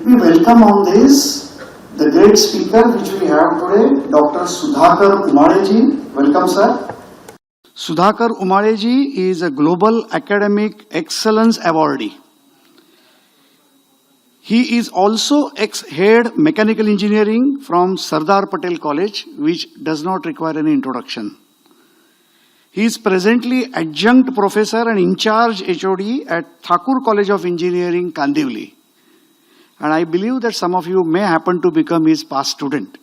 we welcome on this the great speaker which we have today, Dr. Sudhakar Umareji. Welcome, sir. Sudhakar Umareji is a Global Academic Excellence Awardee. He is also ex-head mechanical engineering from Sardar Patel College, which does not require any introduction. He is presently adjunct professor and in charge HOD at Thakur College of Engineering, Kandivali. And I believe that some of you may happen to become his past student.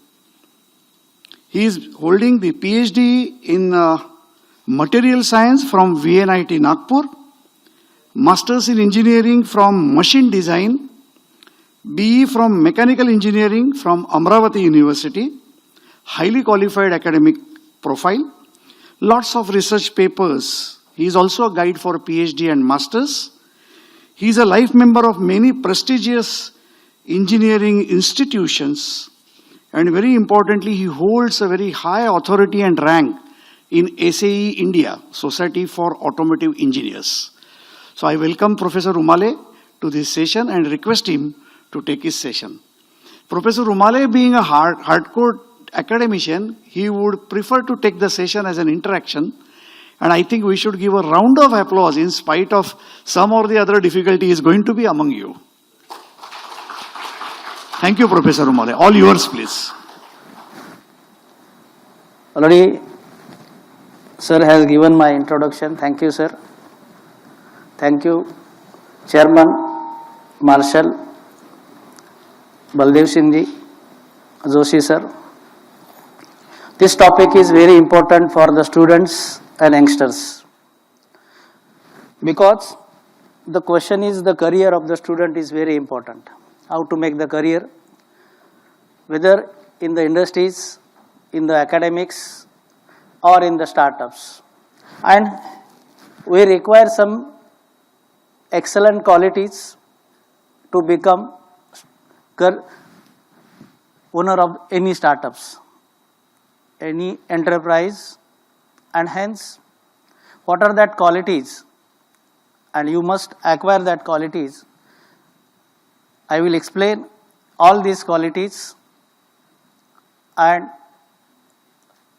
He is holding the PhD in Material Science from VNIT Nagpur, Masters in Engineering from Machine Design, BE from Mechanical Engineering from Amravati University, highly qualified academic profile, lots of research papers. He is also a guide for PhD and Masters. He is a life member of many prestigious engineering institutions, and very importantly, he holds a very high authority and rank in SAE India, Society for Automotive Engineers. So I welcome Professor Umale to this session and request him to take his session. Professor Umale, being a hardcore academician, he would prefer to take the session as an interaction, and I think we should give a round of applause in spite of some or the other difficulty is going to be among you. Thank you, Professor Umale. All yours, please. Already, sir has given my introduction. Thank you, sir. Thank you, Chairman, Marshal, Baldev Sindhi, Joshi, sir. This topic is very important for the students and youngsters, because the question is the career of the student is very important. How to make the career, whether in the industries, in the academics, or in the startups. And we require some excellent qualities to become owner of any startups, any enterprise, and hence what are that qualities, and you must acquire that qualities. I will explain all these qualities and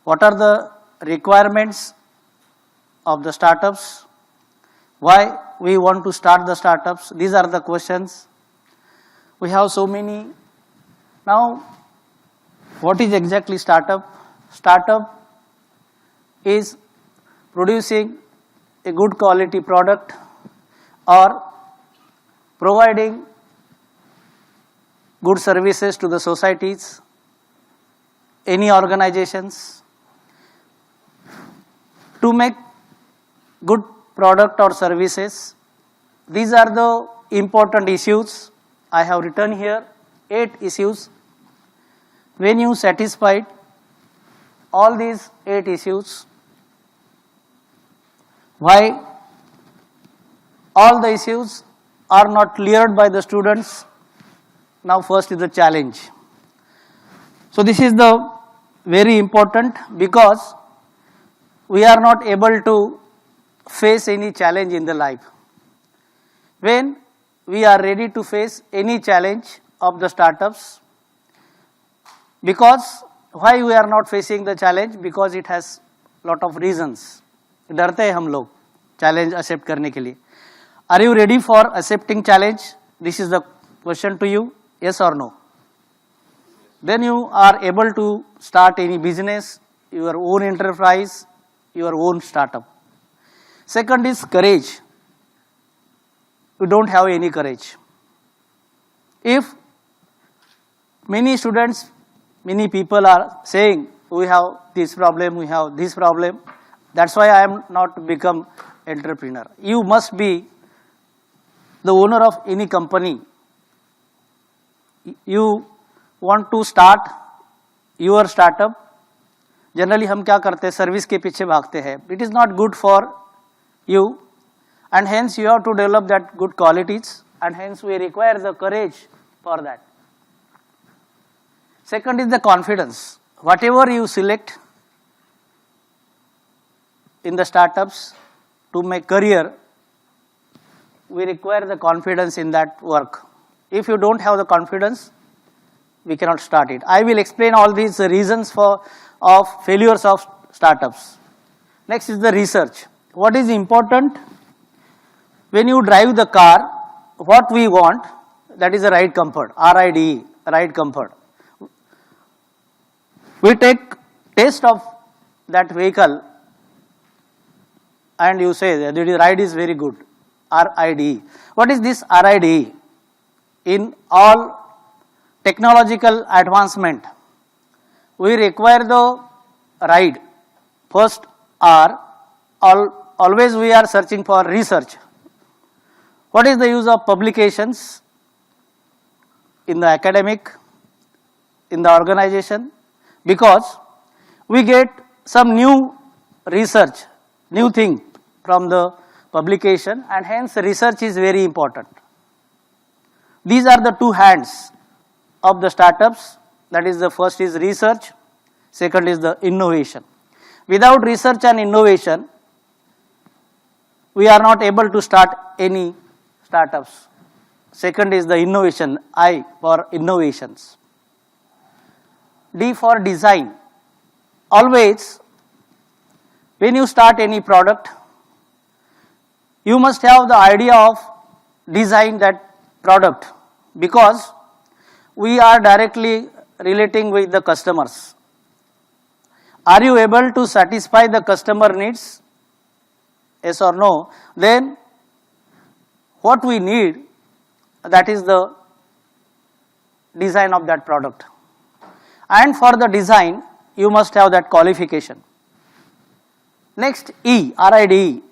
what are the requirements of the startups, why we want to start the startups. These are the questions. We have so many. Now, what is exactly startup? Startup is producing a good quality product or providing good services to the societies, any organizations. To make good product or services, these are the important issues. I have written here 8 issues. When you satisfied all these 8 issues, why all the issues are not cleared by the students? Now first is the challenge. So this is the very important, because we are not able to face any challenge in the life. When we are ready to face any challenge of the startups, because why we are not facing the challenge? Because it has lot of reasons. डरते हैं हम लोग challenge accept करने के लिए. Are you ready for accepting challenge? This is the question to you. Yes or no? Then you are able to start any business, your own enterprise, your own startup. Second is courage. You don't have any courage. If many students, many people are saying, we have this problem, we have this problem, that's why I am not become entrepreneur. You must be the owner of any company. You want to start your startup. Generally हम क्या करते हैं, service के पीछे भागते हैं. It is not good for you, and hence you have to develop that good qualities, and hence we require the courage for that. Second is the confidence. Whatever you select in the startups to make career, we require the confidence in that work. If you don't have the confidence, we cannot start it. I will explain all these reasons of failures of startups. Next is the research. What is important? When you drive the car, what we want, that is the ride comfort, RIDE, ride comfort. We take taste of that vehicle and you say that the ride is very good, RIDE. What is this RIDE? In all technological advancement, we require the ride. First always we are searching for research. What is the use of publications in the academic, in the organization? Because we get some new research, new thing from the publication, and hence research is very important. These are the two hands of the startups. That is, the first is research, second is the innovation. Without research and innovation, we are not able to start any startups. Second is the innovation, I for innovations. D for design. Always, when you start any product, you must have the idea of design that product, because we are directly relating with the customers. Are you able to satisfy the customer needs? Yes or no? Then what we need, that is the design of that product. And for the design, you must have that qualification. Next, E, RIDE.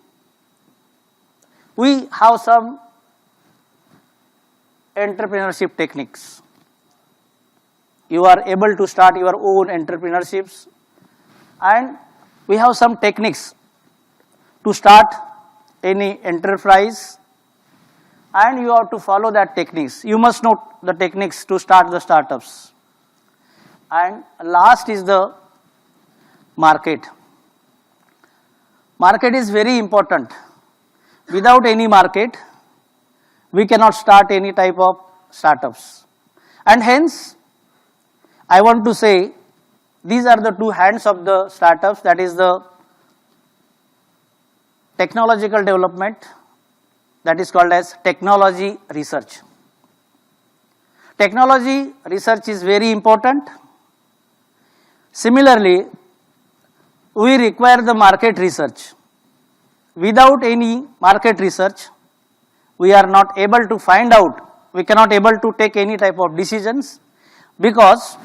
We have some entrepreneurship techniques. You are able to start your own entrepreneurships, and we have some techniques to start any enterprise, and you have to follow that techniques. You must know the techniques to start the startups. And last is the market. Market is very important. Without any market, we cannot start any type of startups. And hence, I want to say, these are the two hands of the startups, that is the technological development, that is called as technology research. Technology research is very important. Similarly, we require the market research. Without any market research, we are not able to find out, we cannot able to take any type of decisions, because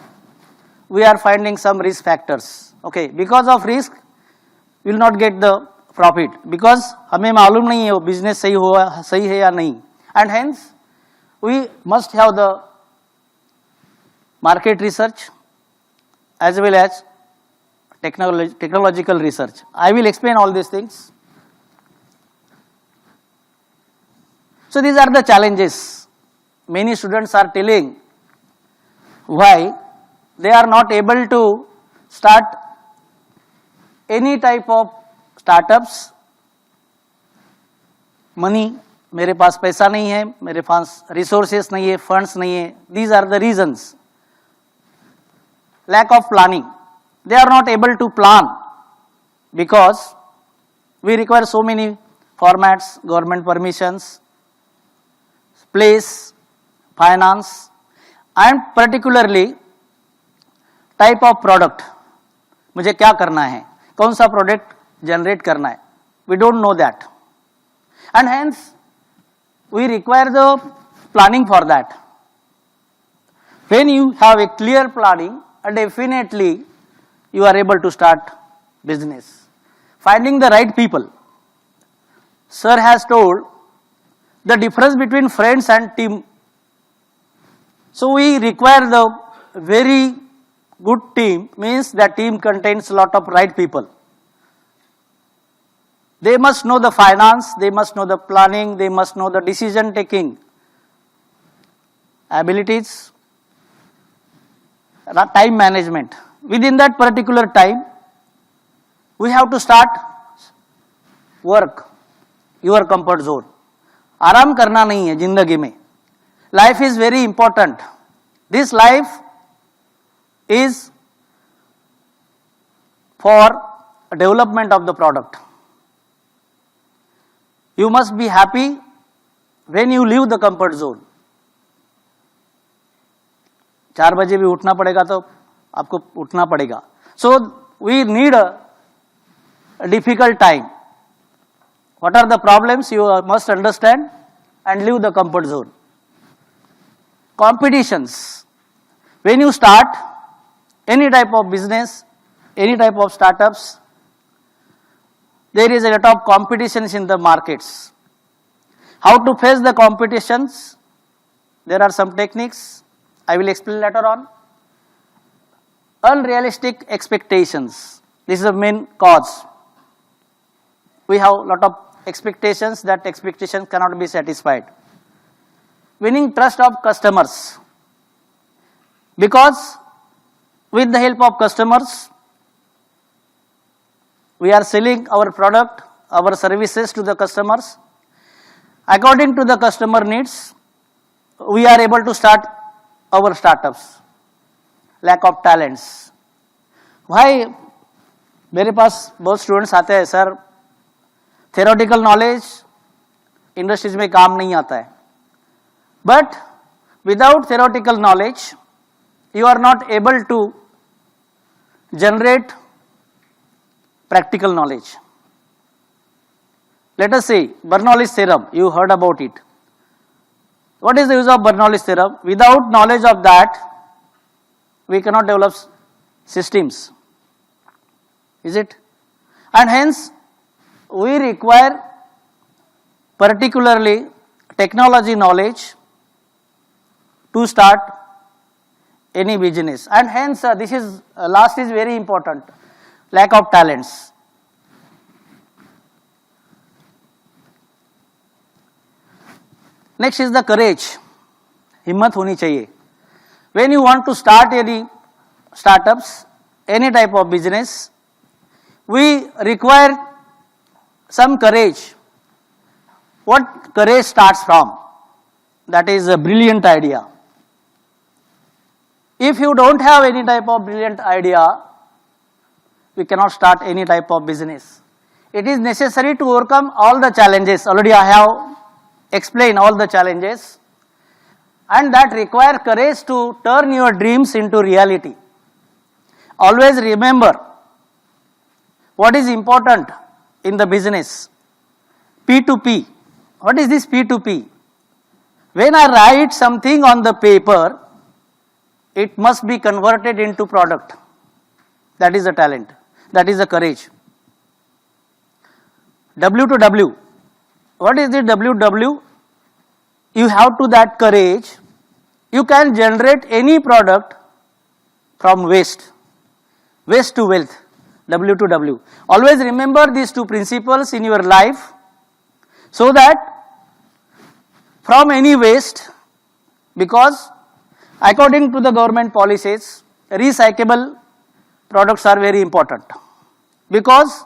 we are finding some risk factors. Okay, because of risk, we will not get the profit, because हमें मालूम नहीं है वो business सही है या नहीं, and hence we must have the market research as well as technological research. I will explain all these things. So these are the challenges. Many students are telling why they are not able to start any type of startups. Money, मेरे पास पैसा नहीं है, मेरे पास resources नहीं है, funds नहीं है. These are the reasons. Lack of planning. They are not able to plan because we require so many formats, government permissions, place, finance, and particularly type of product. मुझे क्या करना है, कौन सा प्रोडक्ट जनरेट करना है, we don't know that, and hence we require the planning for that. When you have a clear planning, definitely you are able to start business. Finding the right people. Sir has told the difference between friends and team. So we require the very good team, means that team contains a lot of right people. They must know the finance, they must know the planning, they must know the decision taking abilities, time management. Within that particular time, we have to start work, your comfort zone. आराम करना नहीं है जिंदगी में. Life is very important. This life is for development of the product. You must be happy when you leave the comfort zone. 4 बजे भी उठना पड़ेगा तो आपको उठना पड़ेगा. So we need a difficult time. What are the problems? You must understand and leave the comfort zone. Competitions. When you start any type of business, any type of startups, there is a lot of competitions in the markets. How to face the competitions? There are some techniques. I will explain later on. Unrealistic expectations. This is the main cause. We have a lot of expectations. That expectation cannot be satisfied. Winning trust of customers. Because with the help of customers, we are selling our product, our services to the customers. According to the customer needs, we are able to start our startups. Lack of talents. Why? मेरे पास बहुत students आते हैं, sir theoretical knowledge industries में काम नहीं आता है. But without theoretical knowledge, you are not able to generate practical knowledge. Let us say Bernoulli's theorem, you heard about it. What is the use of Bernoulli's theorem? Without knowledge of that, we cannot develop systems. Is it? And hence, we require particularly technology knowledge to start any business. And hence, this is last is very important. Lack of talents. Next is the courage. हिम्मत होनी चाहिए. When you want to start any startups, any type of business, we require some courage. What courage starts from? That is a brilliant idea. If you don't have any type of brilliant idea, we cannot start any type of business. It is necessary to overcome all the challenges. Already I have explained all the challenges, and that require courage to turn your dreams into reality. Always remember what is important in the business. P2P. What is this P2P? When I write something on the paper, it must be converted into product. That is the talent. That is the courage. W to W. What is the W? You have to that courage. You can generate any product from waste. Waste to wealth. W to W. Always remember these two principles in your life, so that from any waste, because according to the government policies, recyclable products are very important, because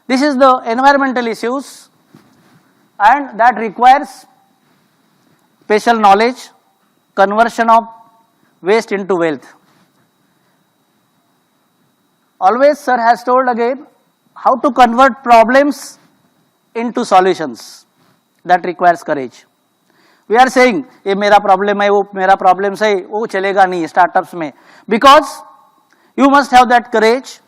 this is the environmental issues, and that requires special knowledge, conversion of waste into wealth. Always sir has told again how to convert problems into solutions. That requires courage. We are saying ये मेरा problem है, वो मेरा problem है, वो चलेगा नहीं startups में, because you must have that courage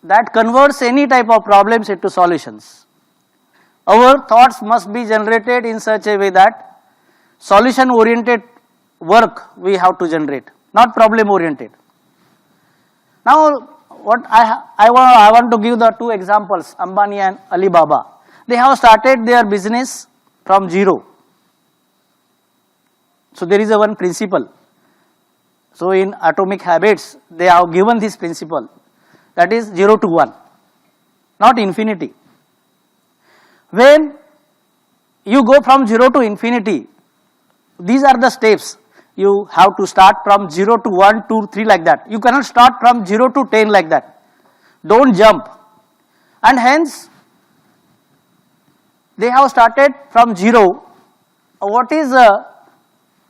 that converts any type of problems into solutions. Our thoughts must be generated in such a way that solution oriented work we have to generate, not problem oriented. Now what I want to give the two examples, Ambani and Alibaba. They have started their business from zero. So there is a one principle. So in Atomic Habits, they have given this principle, that is 0 to 1, not infinity. When you go from 0 to infinity, these are the steps. You have to start from 0 to 1, 2, 3 like that. You cannot start from 0 to 10 like that. Don't jump. And hence, they have started from 0. What is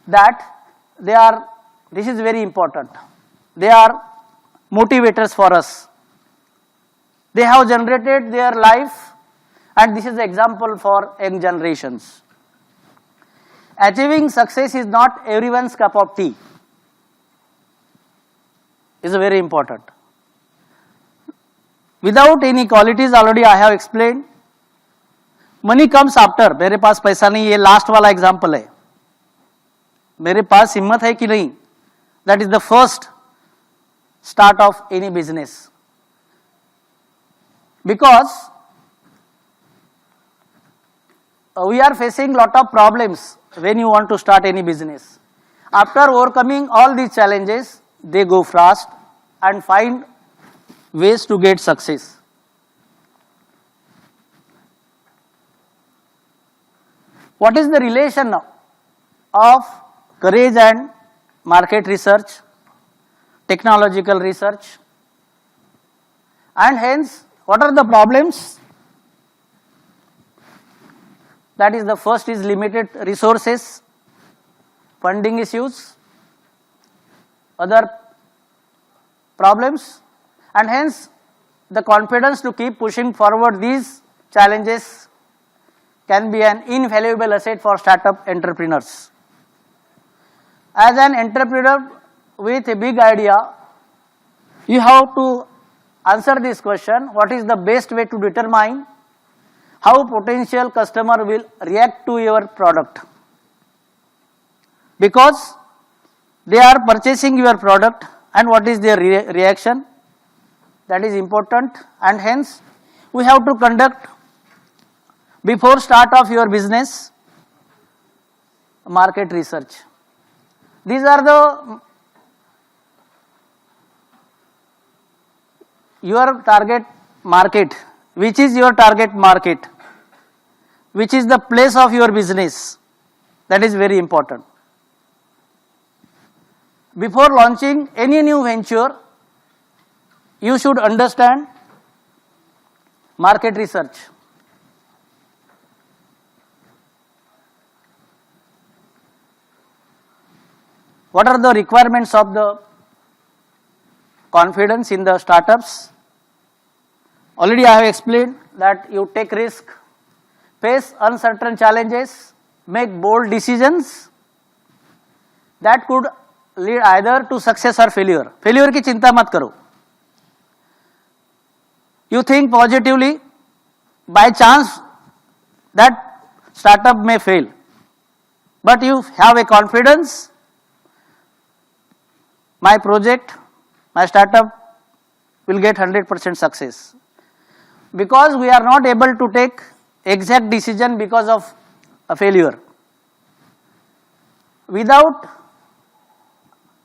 that they are, this is very important, they are motivators for us. They have generated their life, and this is the example for young generations. Achieving success is not everyone's cup of tea. Is very important. Without any qualities, already I have explained. Money comes after. मेरे पास पैसा नहीं, ये last वाला example है. मेरे पास हिम्मत है कि नहीं, that is the first start of any business. Because we are facing lot of problems when you want to start any business. After overcoming all these challenges, they go fast and find ways to get success. What is the relation of courage and market research, technological research, and hence what are the problems? That is, the first is limited resources, funding issues, other problems, and hence the confidence to keep pushing forward these challenges can be an invaluable asset for startup entrepreneurs. As an entrepreneur with a big idea, you have to answer this question: what is the best way to determine how potential customer will react to your product? Because they are purchasing your product, and what is their reaction? That is important, and hence we have to conduct, before start of your business, market research. These are the your target market. Which is your target market? Which is the place of your business? That is very important. Before launching any new venture, you should understand market research. What are the requirements of the confidence in the startups? Already I have explained that you take risk, face uncertain challenges, make bold decisions that could lead either to success or failure. Failure की चिंता मत करो. You think positively. By chance that startup may fail, but you have a confidence. My project, my startup will get 100% success. Because we are not able to take exact decision because of a failure. Without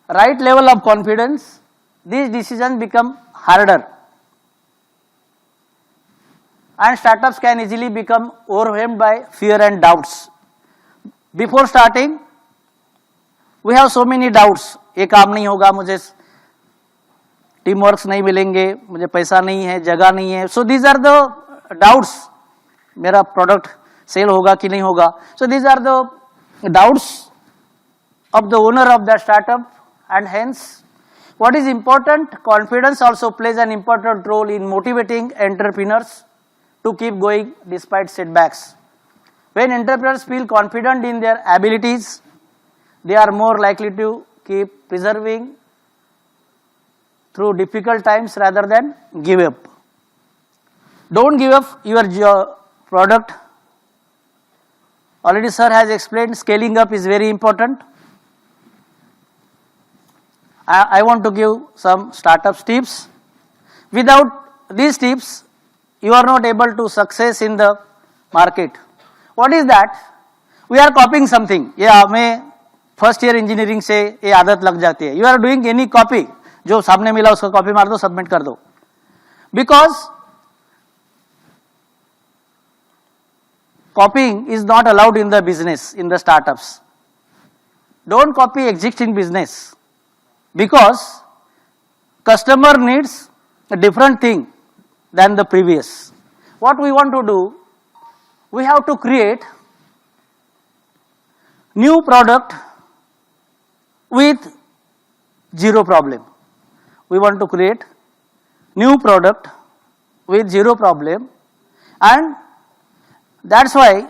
right level of confidence, these decisions become harder, and startups can easily become overwhelmed by fear and doubts. Before starting, we have so many doubts. ये काम नहीं होगा, मुझे team works नहीं मिलेंगे, मुझे पैसा नहीं है, जगह नहीं है. So these are the doubts. मेरा प्रोडक्ट सेल होगा कि नहीं होगा. So these are the doubts of the owner of the startup, and hence what is important, confidence also plays an important role in motivating entrepreneurs to keep going despite setbacks. When entrepreneurs feel confident in their abilities, they are more likely to keep persevering through difficult times rather than give up. Don't give up your product. Already sir has explained, scaling up is very important. I want to give some startup tips. Without these tips, you are not able to success in the market. What is that? We are copying something. ये हमें first year engineering से ये आदत लग जाती है. You are doing any copy, जो सामने मिला उसका कॉपी मार दो, सबमिट कर दो. Because कॉपिंग is not allowed in the business, in the startups. Don't copy existing business, because customer needs a different thing than the previous. What we want to do, we have to create new product with zero problem. We want to create new product with zero problem, and that's why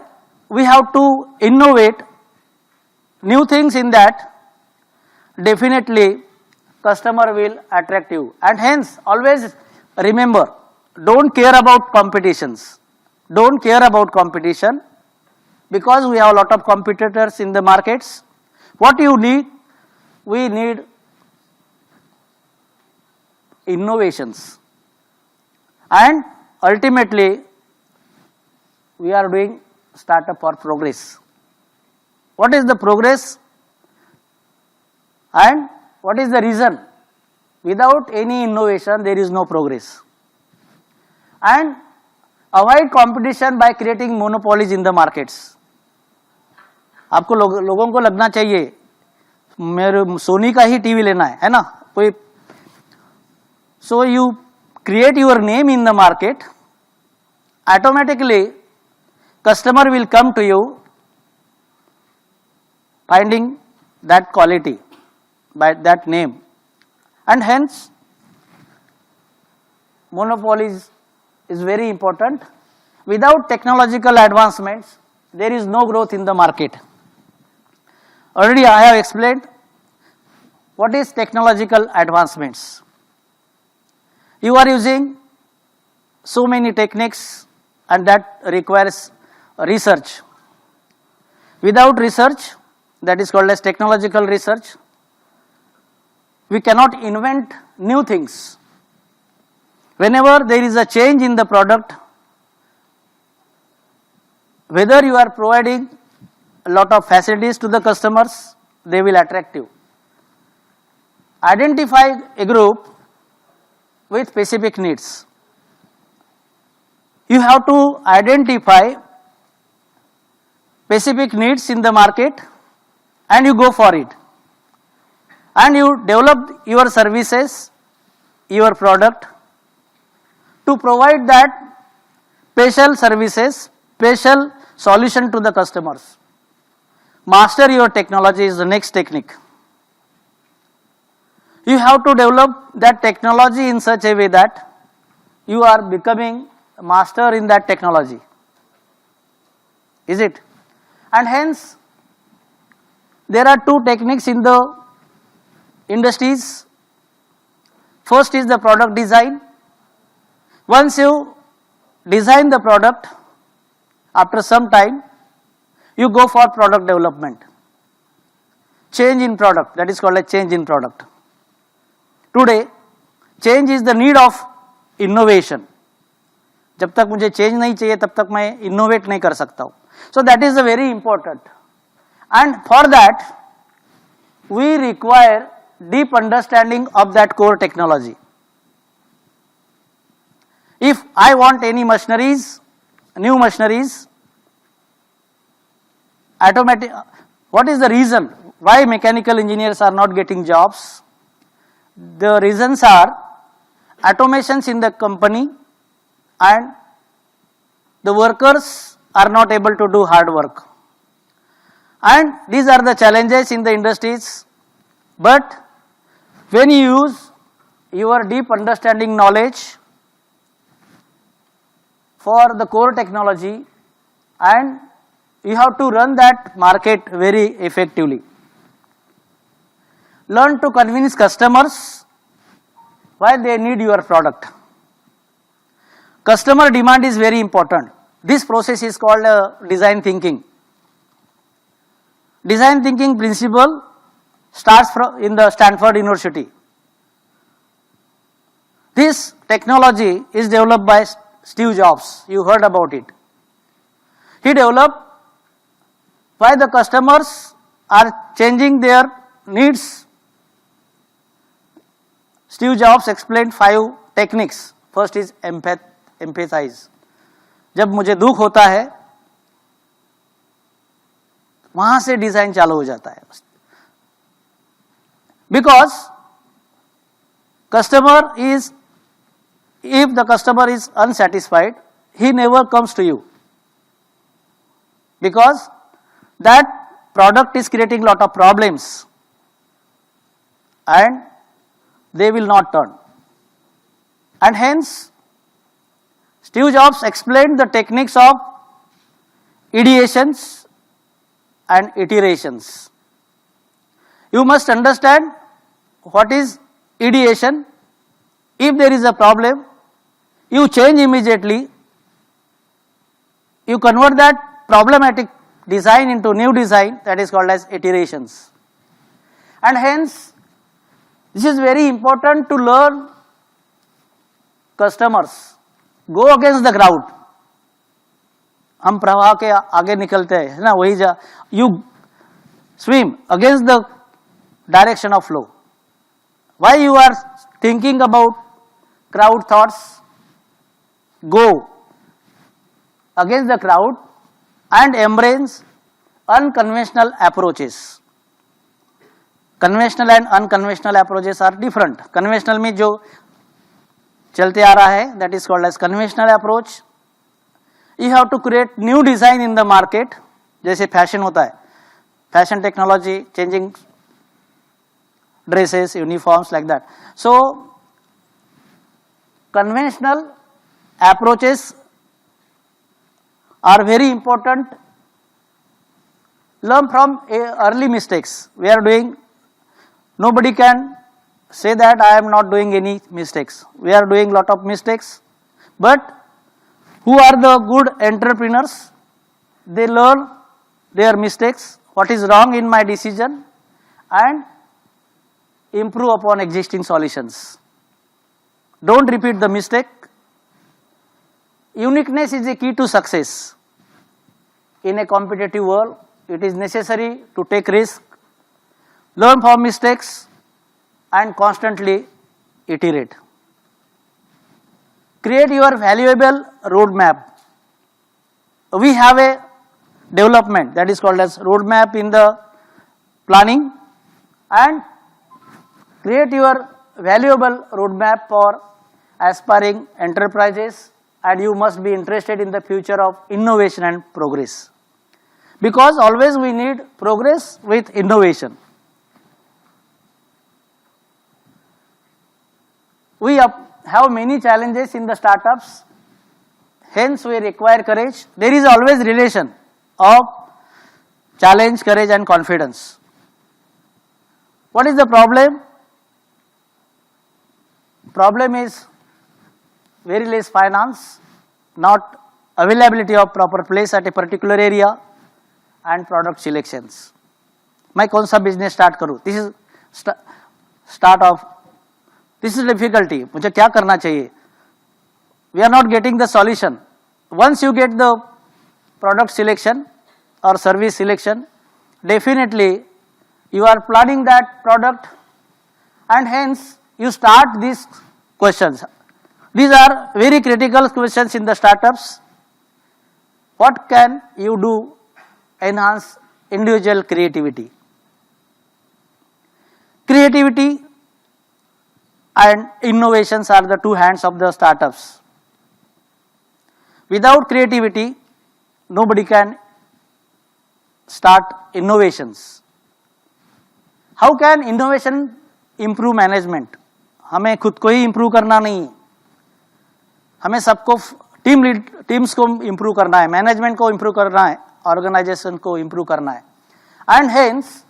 we have to innovate new things in that. Definitely customer will attract you, and hence always remember, don't care about competitions. Don't care about competition, because we have a lot of competitors in the markets. What you need, we need innovations, and ultimately we are doing startup for progress. What is the progress and what is the reason? Without any innovation there is no progress. And avoid competition by creating monopolies in the markets. आपको लोगों को लगना चाहिए मेरे सोनी का ही TV लेना है ना कोई. So you create your name in the market, automatically customer will come to you finding that quality by that name, and hence monopolies is very important. Without technological advancements there is no growth in the market. Already I have explained what is technological advancements. You are using so many techniques, and that requires research. Without research, that is called as technological research, we cannot invent new things. Whenever there is a change in the product, whether you are providing a lot of facilities to the customers, they will attract you. Identify a group with specific needs. You have to identify specific needs in the market and you go for it. And you develop your services, your product to provide that special services, special solution to the customers. Master your technology is the next technique. You have to develop that technology in such a way that you are becoming a master in that technology. Is it? And hence, there are two techniques in the industries. First is the product design. Once you design the product, after some time, you go for product development. Change in product, that is called a change in product. Today, change is the need of innovation. जब तक मुझे change नहीं चाहिए तब तक मैं innovate नहीं कर सकता हूँ. So that is a very important. And for that, we require deep understanding of that core technology. If I want any machineries, new machineries, automatic, what is the reason why mechanical engineers are not getting jobs? The reasons are automations in the company and the workers are not able to do hard work. And these are the challenges in the industries. But when you use your deep understanding knowledge for the core technology, and you have to run that market very effectively. Learn to convince customers why they need your product. Customer demand is very important. This process is called design thinking. Design thinking principle starts in the Stanford University. This technology is developed by Steve Jobs. You heard about it. He developed why the customers are changing their needs. Steve Jobs explained 5 techniques. First is empathize. जब मुझे दुख होता है वहां से design चालू हो जाता है. Because customer is, if the customer is unsatisfied, he never comes to you. Because that product is creating lot of problems. and they will not turn. And hence, Steve Jobs explained the techniques of ideations and iterations. You must understand what is ideation. If there is a problem, you change immediately. You convert that problematic design into new design, that is called as iterations. And hence, this is very important to learn customers. Go against the crowd. हम प्रवाह के आगे निकलते हैं, है ना, वही जा. You swim against the direction of flow. Why you are thinking about crowd thoughts? Go against the crowd and embrace unconventional approaches. Conventional and unconventional approaches are different. Conventional में जो चलते आ रहा है, that is called as conventional approach. You have to create new design in the market. जैसे fashion होता है, fashion technology, changing dresses, uniforms, like that. So conventional approaches are very important. Learn from early mistakes. We are doing, nobody can say that I am not doing any mistakes. We are doing lot of mistakes. But who are the good entrepreneurs? They learn their mistakes, what is wrong in my decision, and improve upon existing solutions. Don't repeat the mistake. Uniqueness is the key to success. In a competitive world, it is necessary to take risk, learn from mistakes, and constantly iterate. Create your valuable roadmap. We have a development that is called as roadmap in the planning, and create your valuable roadmap for aspiring enterprises, and you must be interested in the future of innovation and progress. Because always we need progress with innovation. We have many challenges in the startups, hence we require courage. There is always relation of challenge, courage and confidence. What is the problem? Problem is very less finance, not availability of proper place at a particular area, and product selections. मैं कौन सा business start करूं? This is start of, this is difficulty. मुझे क्या करना चाहिए? We are not getting the solution. Once you get the product selection or service selection, definitely you are planning that product, and hence you start these questions. These are very critical questions in the startups. What can you do? Enhance individual creativity. Creativity and innovations are the two hands of the startups. Without creativity, nobody can start innovations. How can innovation improve management? हमें खुद को ही improve करना नहीं, हमें सबको teams को improve करना है, मैनेजमेंट को improve करना है, ऑर्गेनाइजेशन को improve करना है. And hence,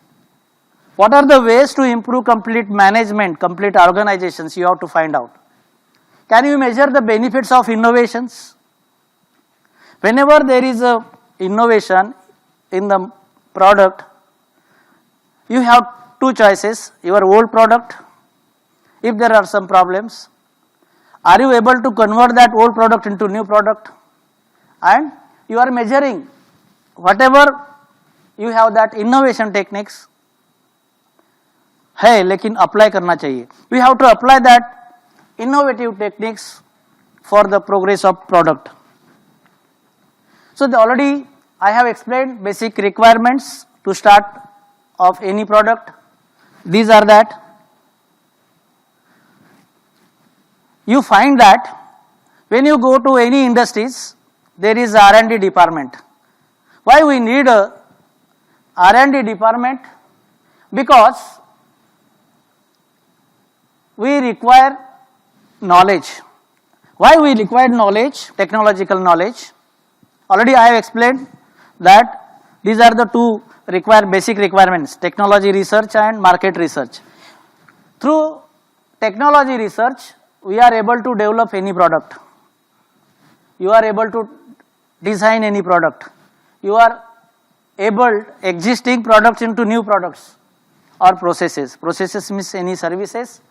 what are the ways to improve complete management, complete organizations? You have to find out. Can you measure the benefits of innovations? Whenever there is a innovation in the product, you have two choices. Your old product, if there are some problems, are you able to convert that old product into new product? And you are measuring whatever you have that innovation techniques है, लेकिन apply करना चाहिए. We have to apply that innovative techniques for the progress of product. So already I have explained basic requirements to start of any product. These are that. You find that when you go to any industries, there is R&D department. Why we need a R&D department? Because we require knowledge. Why we require knowledge? Technological knowledge. Already I have explained that these are the two basic requirements: technology research and market research. Through technology research, we are able to develop any product. You are able to design any product. You are able existing products into new products or processes. Processes means any services.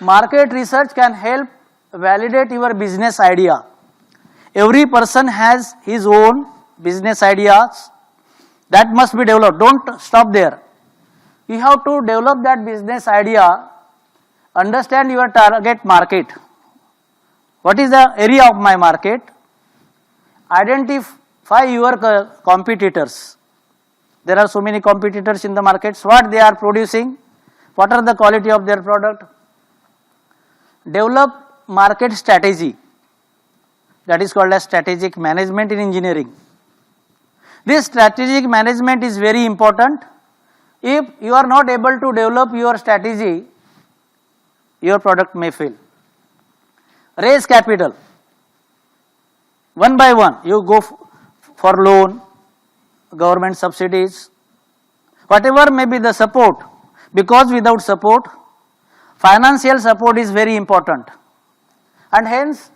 Market research can help validate your business idea. Every person has his own business ideas that must be developed. Don't stop there. You have to develop that business idea, understand your target market. What is the area of my market? Identify your competitors. There are so many competitors in the markets. What they are producing? What are the quality of their product? Develop market strategy. That is called as strategic management in engineering. This strategic management is very important. If you are not able to develop your strategy, your product may fail. Raise capital. One by one, you go for loan, government subsidies, whatever may be the support, because without support, financial support is very important. And hence,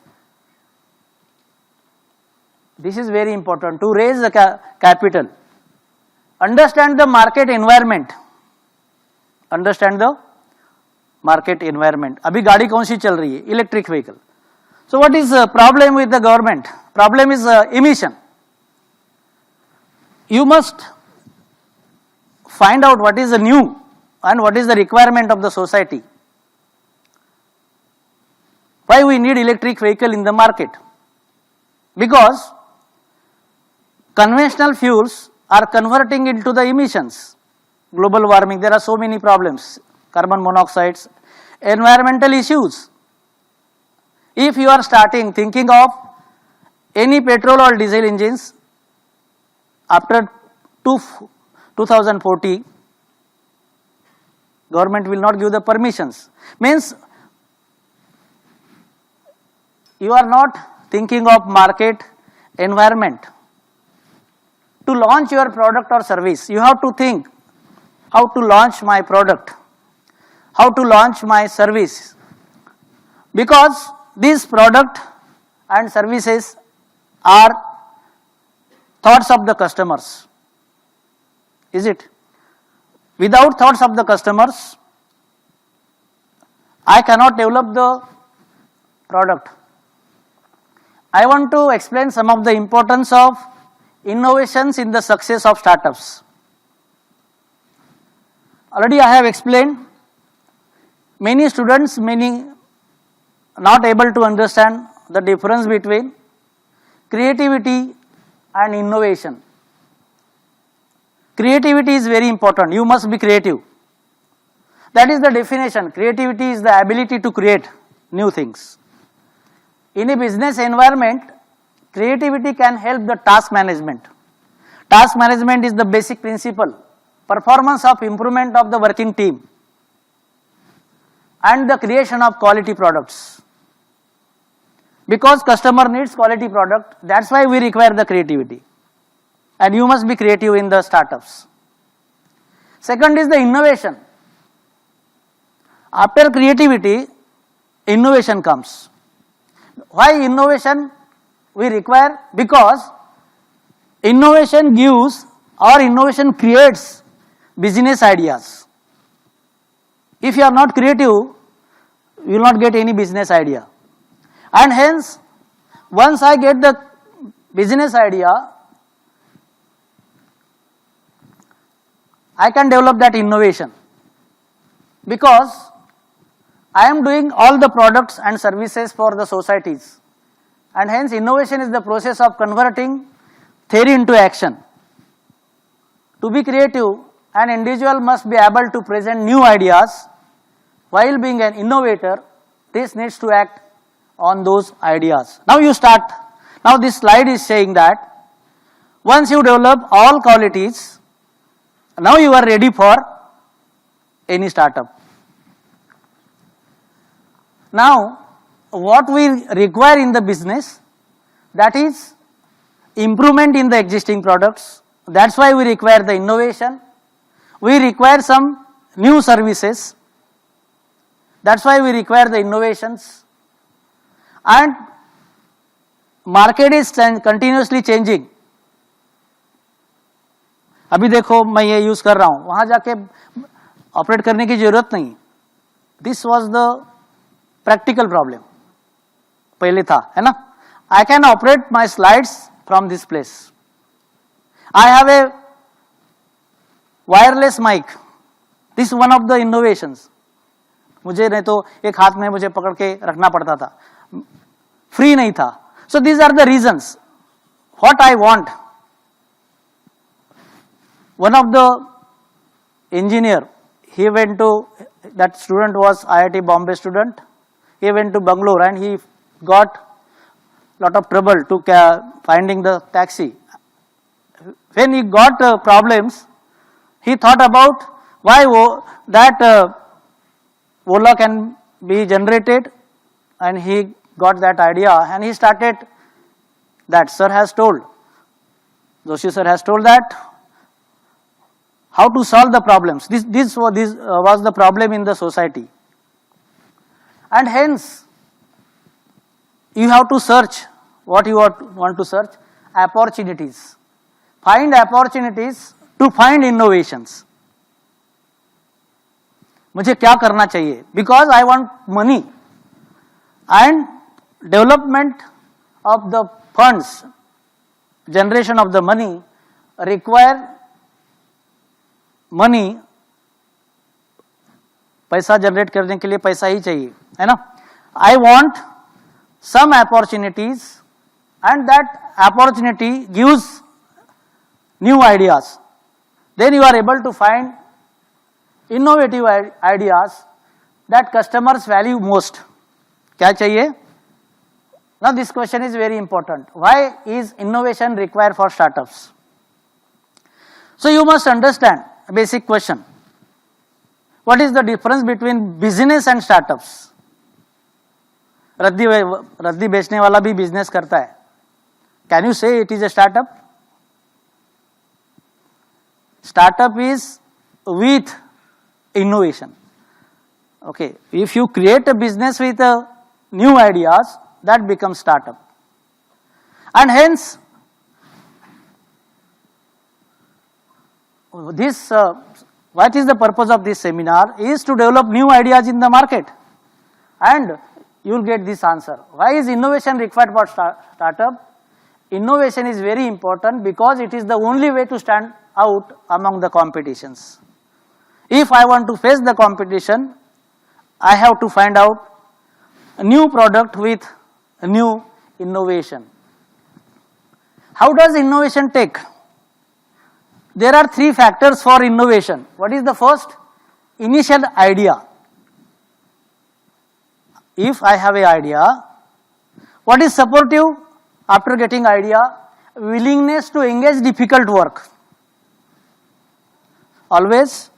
this is very important to raise the capital. Understand the market environment. Understand the market environment. अभी गाड़ी कौन सी चल रही है? Electric vehicle. So what is the problem with the government? Problem is emission. You must find out what is the new and what is the requirement of the society. Why we need electric vehicle in the market? Because conventional fuels are converting into the emissions. Global warming, there are so many problems. Carbon monoxides, environmental issues. If you are thinking of any petrol or diesel engines after 2040, government will not give the permissions. Means you are not thinking of market environment. To launch your product or service, you have to think how to launch my product, how to launch my service, because these product and services are thoughts of the customers. Is it? Without thoughts of the customers, I cannot develop the product. I want to explain some of the importance of innovations in the success of startups. Already I have explained, many students not able to understand the difference between creativity and innovation. Creativity is very important. You must be creative. That is the definition. Creativity is the ability to create new things. In a business environment, creativity can help the task management. Task management is the basic principle. Performance of improvement of the working team and the creation of quality products. Because customer needs quality product, that's why we require the creativity. And you must be creative in the startups. Second is the innovation. After creativity, innovation comes. Why innovation we require? Because innovation gives or innovation creates business ideas. If you are not creative, you will not get any business idea. And hence, once I get the business idea, I can develop that innovation. Because I am doing all the products and services for the societies. And hence, innovation is the process of converting theory into action. To be creative, an individual must be able to present new ideas. While being an innovator, this needs to act on those ideas. Now you start. Now this slide is saying that once you develop all qualities, now you are ready for any startup. Now, what we require in the business, that is improvement in the existing products. That's why we require the innovation. We require some new services. That's why we require the innovations. And market is continuously changing. अभी देखो मैं ये use कर रहा हूं, वहां जाके operate करने की जरूरत नहीं. This was the practical problem. पहले था, है ना. I can operate my slides from this place. I have a wireless mic. This one of the innovations. मुझे नहीं तो एक हाथ में मुझे पकड़ के रखना पड़ता था, फ्री नहीं था. So these are the reasons what I want. One of the engineer, he went to, that student was IIT Bombay student, he went to Bangalore and he got lot of trouble to finding the taxi. When he got problems, he thought about why that Ola can be generated, and he got that idea and he started, that sir has told, Joshi sir has told that how to solve the problems. This was the problem in the society, and hence you have to search what you want to search. Opportunities. Find opportunities to find innovations. मुझे क्या करना चाहिए? Because I want money, and development of the funds, generation of the money require money. पैसा generate करने के लिए पैसा ही चाहिए, है ना. I want some opportunities, and that opportunity gives new ideas. Then you are able to find innovative ideas that customers value most. क्या चाहिए? Now this question is very important. Why is innovation required for startups? So you must understand a basic question. What is the difference between business and startups? रद्दी बेचने वाला भी business करता है. Can you say it is a startup? Startup is with innovation. Okay, if you create a business with new ideas, that becomes startup. And hence this what is the purpose of this seminar is to develop new ideas in the market, and you will get this answer. Why is innovation required for startup? Innovation is very important because it is the only way to stand out among the competitions. If I want to face the competition, I have to find out a new product with a new innovation. How does innovation take? There are three factors for innovation. What is the first? Initial idea. If I have an idea, what is supportive after getting idea? Willingness to engage difficult work. Always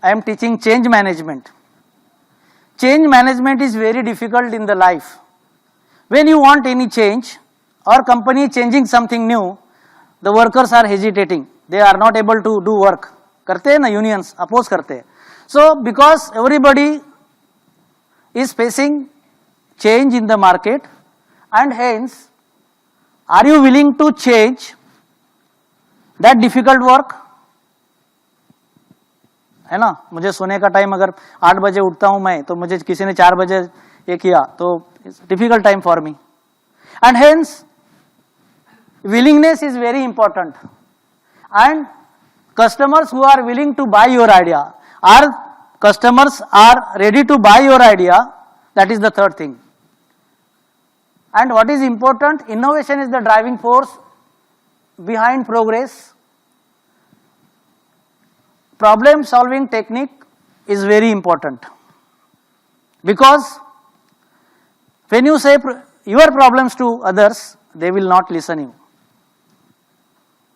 I am teaching change management. Change management is very difficult in the life. When you want any change or company changing something new, the workers are hesitating. They are not able to do work. करते हैं ना, unions oppose करते हैं. So because everybody is facing change in the market, and hence are you willing to change that difficult work? है ना. मुझे सोने का टाइम अगर 8 बजे उठता हूं मैं, तो मुझे किसी ने 4 बजे ये किया तो difficult time for me. And hence willingness is very important, and customers who are willing to buy your idea, or customers are ready to buy your idea, that is the third thing. And what is important? Innovation is the driving force behind progress. Problem solving technique is very important, because when you say your problems to others, they will not listen you.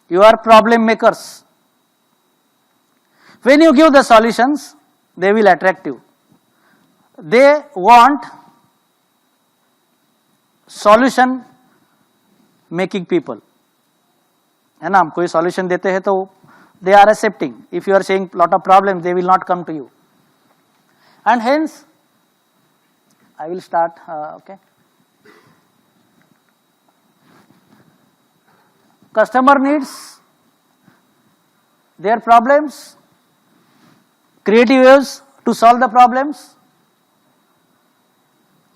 You are problem makers. When you give the solutions, they will attract you. they want solution making people, है ना. हम कोई solution देते हैं तो they are accepting. If you are saying lot of problems, they will not come to you. And hence, I will start, okay. Customer needs their problems, creative ways to solve the problems.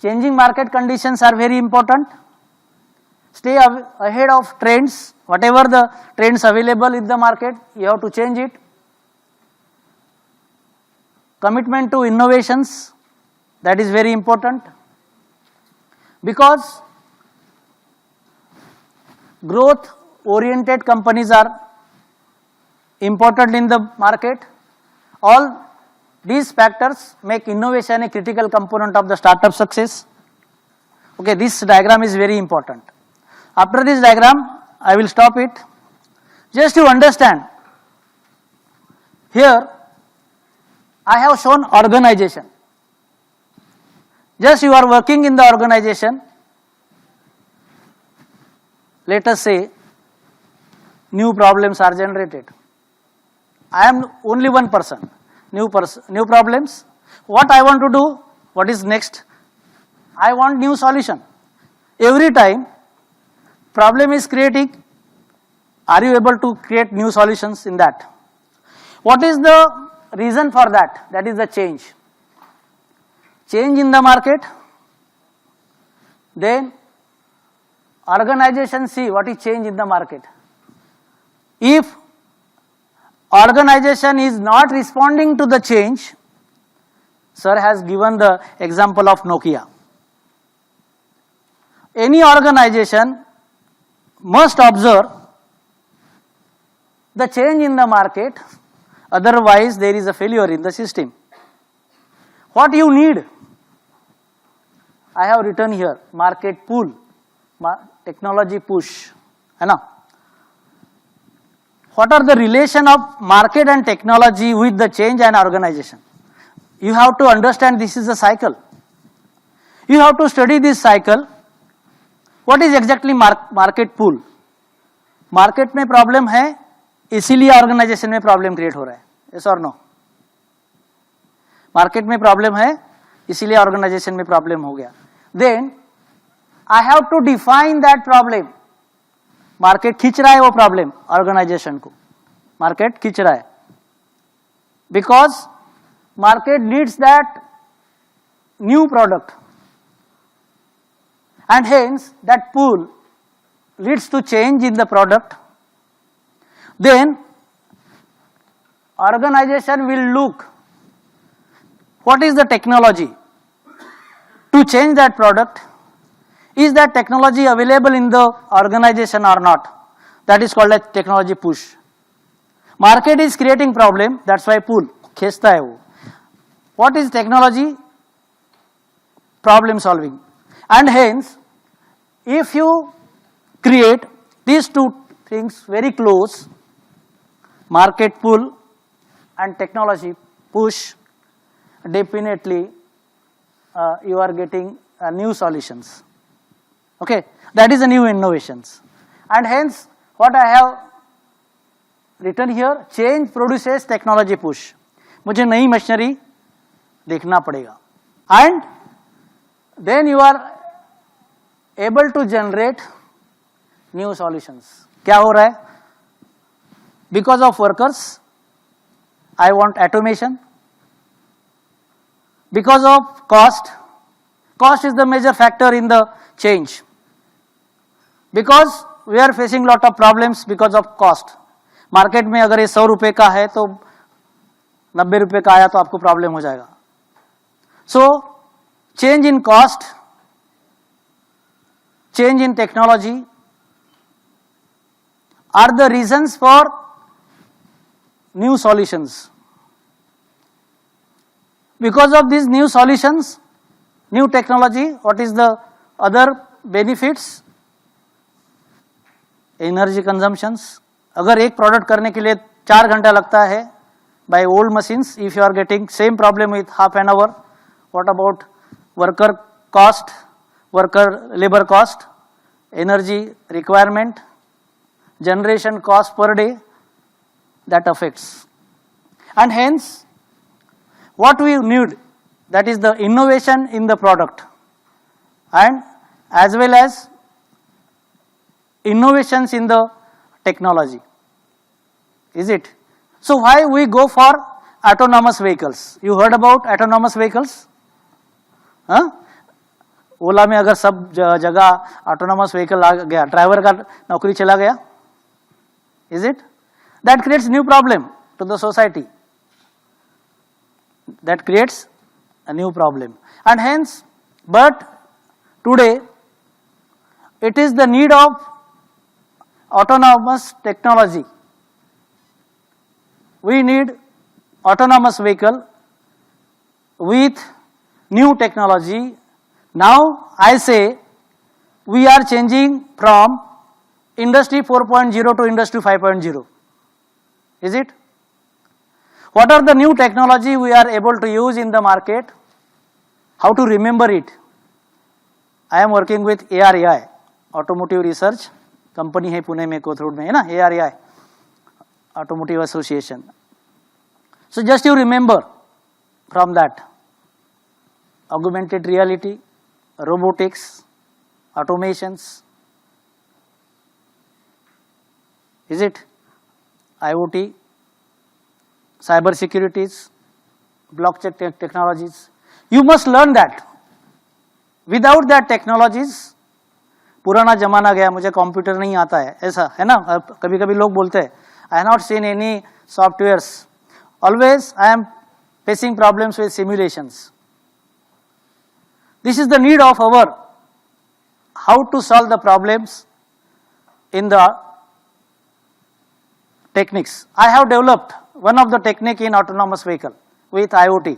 Changing market conditions are very important. Stay ahead of trends. Whatever the trends available in the market, you have to change it. Commitment to innovations, that is very important, because growth oriented companies are important in the market. All these factors make innovation a critical component of the startup success. Okay, this diagram is very important. After this diagram, I will stop it. Just to understand, here I have shown organization. Just you are working in the organization. Let us say new problems are generated. I am only one person. New problems. What I want to do? What is next? I want new solution. Every time problem is creating, are you able to create new solutions in that? What is the reason for that? That is the change. Change in the market. Then organization see what is change in the market. If organization is not responding to the change, sir has given the example of Nokia. Any organization must observe the change in the market, otherwise there is a failure in the system. What you need? I have written here, market pull, technology push, है ना? What are the relation of market and technology with the change and organization? You have to understand this is a cycle. You have to study this cycle. What is exactly market pull? Market में problem है, इसीलिए organization में problem create हो रहा है. Yes or no? Market में problem है, इसीलिए organization में problem हो गया. Then I have to define that problem. Market खींच रहा है वो प्रॉब्लम ऑर्गेनाइजेशन को, मार्केट खींच रहा है, because market needs that new product and hence that pull leads to change in the product. Then organization will look what is the technology to change that product. Is that technology available in the organization or not? That is called a technology push. Market is creating problem, that's why pull, खींचता है वो. What is technology? Problem solving. And hence, if you create these two things very close, market pull and technology push, definitely you are getting new solutions. Okay, that is a new innovations. And hence what I have written here, change produces technology push. मुझे नई machinery देखना पड़ेगा. And then you are able to generate new solutions. क्या हो रहा है? Because of workers, I want automation. Because of cost is the major factor in the change. Because we are facing lot of problems because of cost. Market में अगर ये 100 रुपए का है तो 90 रुपए का आया तो आपको प्रॉब्लम हो जाएगा. So change in cost, change in technology are the reasons for new solutions. Because of these new solutions, new technology, what is the other benefits? Energy consumptions. अगर एक प्रोडक्ट करने के लिए 4 घंटा लगता है by old machines, if you are getting same problem with half an hour, What about worker cost, labor cost, energy requirement, generation cost per day? That affects. And hence, what we need, that is the innovation in the product, and as well as innovations in the technology. Is it? So why we go for autonomous vehicles? You heard about autonomous vehicles? हाँ? ओला में अगर सब जगह autonomous vehicle आ गया, driver का नौकरी चला गया, is it? That creates new problem to the society. That creates a new problem, and hence, but today it is the need of autonomous technology. We need autonomous vehicle with new technology. Now I say we are changing from industry 4.0 to industry 5.0. Is it? What are the new technology we are able to use in the market? How to remember it? I am working with ARAI, Automotive Research company है पुणे में कोथरूड में है ना, ARAI, Automotive Association. So just you remember from that, augmented reality, robotics, automations, is it? IoT, cyber securities, blockchain technologies. You must learn that. Without that technologies, पुराना जमाना गया, मुझे computer नहीं आता है, ऐसा है ना. कभी कभी लोग बोलते हैं I have not seen any softwares, always I am facing problems with simulations. This is the need of our how to solve the problems in the techniques. I have developed one of the technique in autonomous vehicle with IoT.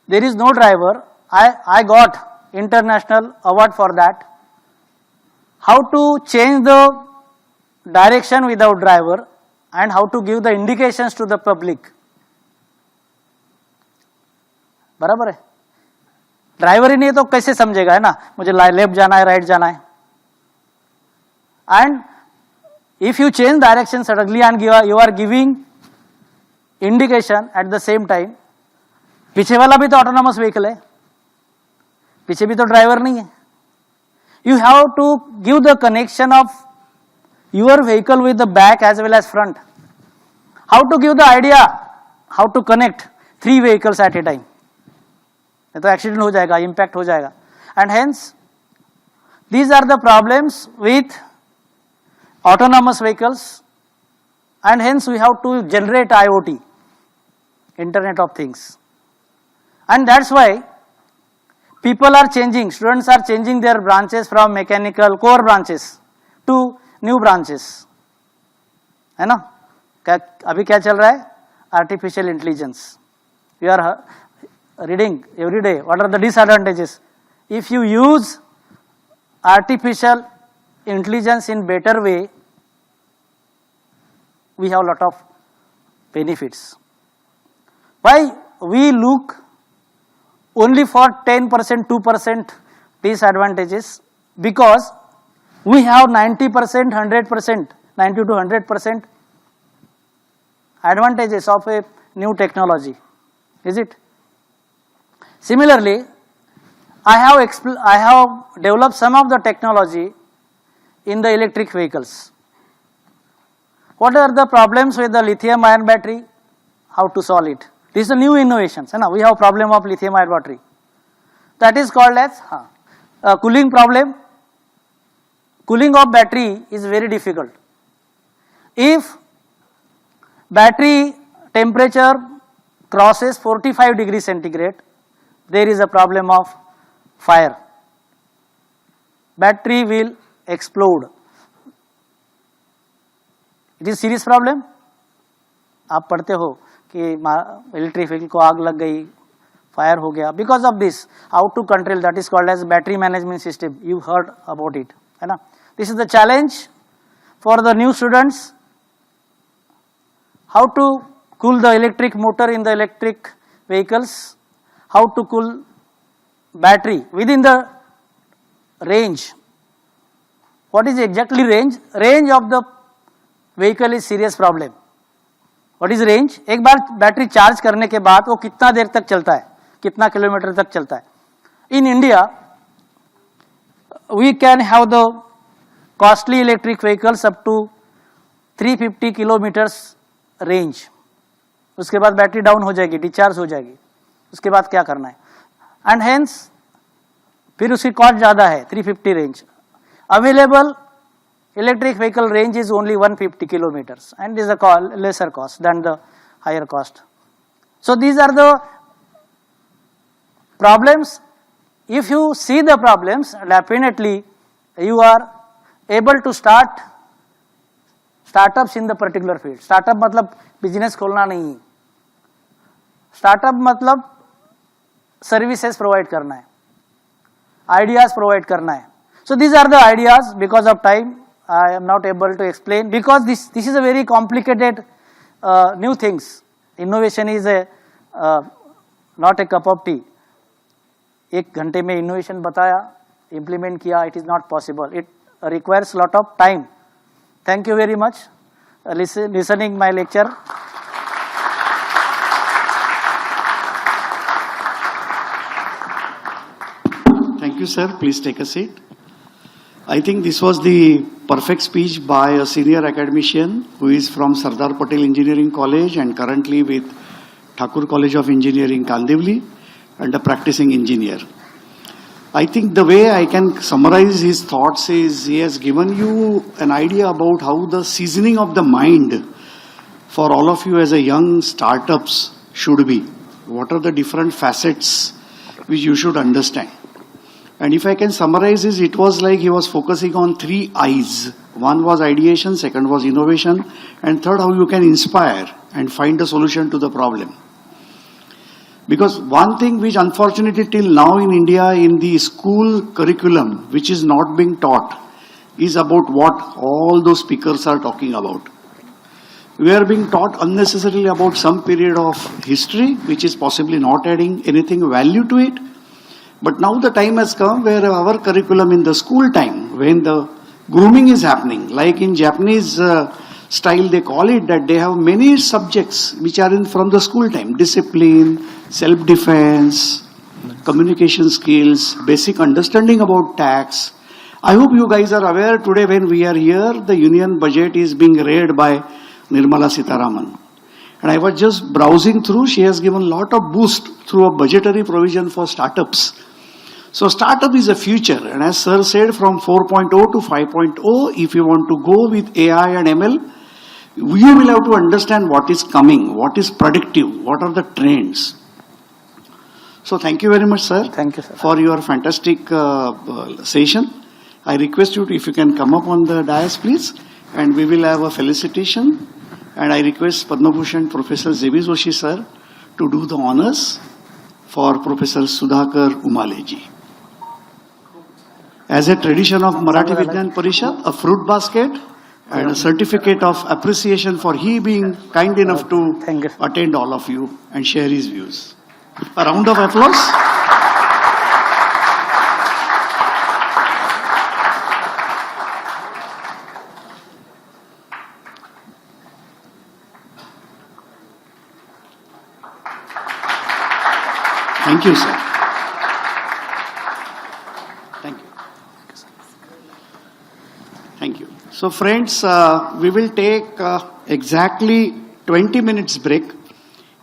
There is no driver. I got international award for that. How to change the direction without driver and how to give the indications to the public. बराबर है. Driver ही नहीं तो कैसे समझेगा, है ना, मुझे left जाना है, राइट जाना है. And if you change direction suddenly and you are giving indication at the same time, पीछे वाला भी तो autonomous vehicle है, पीछे भी तो ड्राइवर नहीं है. You have to give the connection of your vehicle with the back as well as front. How to give the idea, how to connect 3 vehicles at a time. नहीं तो accident हो जाएगा, इम्पैक्ट हो जाएगा. And hence, these are the problems with autonomous vehicles, and hence we have to generate IoT, Internet of Things. And that's why people are changing, students are changing their branches from mechanical core branches to new branches. है ना? अभी क्या चल रहा है? Artificial intelligence. We are reading every day. What are the disadvantages? If you use artificial intelligence in better way, we have a lot of benefits. Why we look only for 10%, 2% disadvantages? Because we have 90%, 100%, 90 to 100% advantages of a new technology. Is it? Similarly, I have developed some of the technology in the electric vehicles. What are the problems with the lithium ion battery? How to solve it? This is a new innovations. We have problem of lithium ion battery. That is called as cooling problem. Cooling of battery is very difficult. If battery temperature crosses 45 degrees centigrade, there is a problem of fire. Battery will explode. It is serious problem. आप पढ़ते हो कि electric vehicle को आग लग गई, fire हो गया. Because of this, how to control, that is called as battery management system. You heard about it, है ना? This is the challenge for the new students. How to cool the electric motor in the electric vehicles how to cool battery within the range. What is exactly range? Range of the vehicle is serious problem. What is range? एक बार battery charge करने के बाद वो कितना देर तक चलता है, कितना किलोमीटर तक चलता है. In India, we can have the costly electric vehicles up to 350 kilometers range. उसके बाद बैटरी डाउन हो जाएगी, डिस्चार्ज हो जाएगी. उसके बाद क्या करना है? एंड हेंस फिर उसकी कॉस्ट ज़्यादा है, 350 range. Available electric vehicle range is only 150 kilometers and is a lesser cost than the higher cost. So these are the problems. If you see the problems, definitely you are able to start startups in the particular field. Startup मतलब business खोलना नहीं. Startup मतलब services provide करना है, ideas provide करना है. So these are the ideas. Because of time, I am not able to explain, because this is a very complicated new things. Innovation is a not a cup of tea. एक घंटे में innovation बताया, implement किया, it is not possible. It requires lot of time. Thank you very much listening my lecture. Thank you, sir. Please take a seat. I think this was the perfect speech by a senior academician who is from Sardar Patel Engineering College and currently with Thakur College of Engineering, Kandivali, and a practicing engineer. I think the way I can summarize his thoughts is he has given you an idea about how the seasoning of the mind for all of you as a young startups should be. What are the different facets which you should understand? And if I can summarize it was like he was focusing on 3 I's. One was ideation, second was innovation, and third how you can inspire and find a solution to the problem. Because one thing which unfortunately till now in India in the school curriculum which is not being taught is about what all those speakers are talking about. We are being taught unnecessarily about some period of history which is possibly not adding anything value to it. But now the time has come where our curriculum in the school time, when the grooming is happening, like in Japanese style they call it, that they have many subjects which are in from the school time. Discipline, self-defense, communication skills, basic understanding about tax. I hope you guys are aware today when we are here, the union budget is being read by Nirmala Sitharaman. And I was just browsing through, she has given a lot of boost through a budgetary provision for startups. So startup is a future, and as sir said, from 4.0 to 5.0, if you want to go with AI and ML, you will have to understand what is coming, what is predictive, what are the trends. So thank you very much, sir. Thank you, sir, for your fantastic session. I request you to, if you can come up on the dais, please, and we will have a felicitation. And I request Padma Bhushan Professor Zebi Joshi, sir, to do the honors for Professor Sudhakar Umaleji. As a tradition of Marathi Vigyan Parishad, a fruit basket and a certificate of appreciation for he being kind enough to attend all of you and share his views. A round of applause. Thank you, sir. Thank you. Thank you. So friends, we will take exactly 20 minutes break.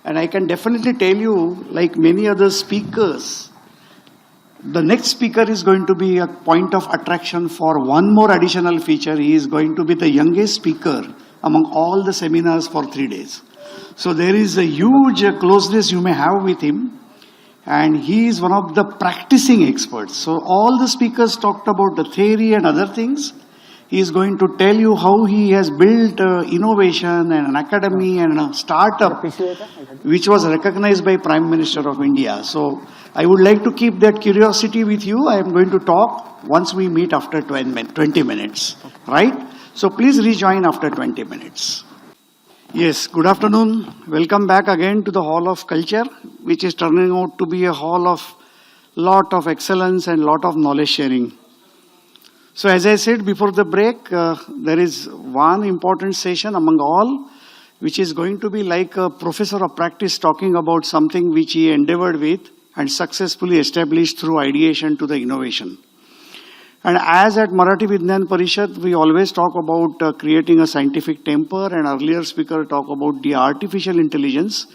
And I can definitely tell you, like many other speakers, the next speaker is going to be a point of attraction for one more additional feature. He is going to be the youngest speaker among all the seminars for 3 days. So there is a huge closeness you may have with him. And he is one of the practicing experts. So all the speakers talked about the theory and other things. He is going to tell you how he has built innovation and an academy and a startup which was recognized by Prime Minister of India. So I would like to keep that curiosity with you. I am going to talk once we meet after 20 minutes, right? So please rejoin after 20 minutes. Yes, good afternoon. Welcome back again to the Hall of Culture, which is turning out to be a hall of lot of excellence and lot of knowledge sharing. So as I said before the break, there is one important session among all, which is going to be like a professor of practice talking about something which he endeavored with and successfully established through ideation to the innovation. And as at Marathi Vignan Parishad, we always talk about creating a scientific temper, and earlier speaker talked about the artificial intelligence.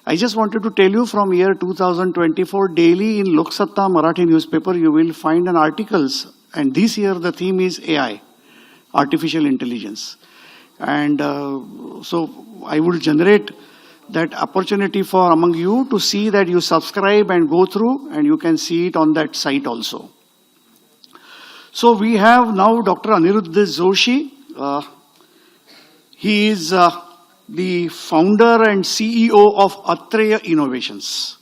I just wanted to tell you from year 2024, daily in Lok Satta Marathi newspaper, you will find an articles. And this year the theme is AI, artificial intelligence. And so I will generate that opportunity for among you to see that you subscribe and go through, and you can see it on that site also. So we have now Dr. Aniruddha Joshi. He is the founder and CEO of CiiA Innovations.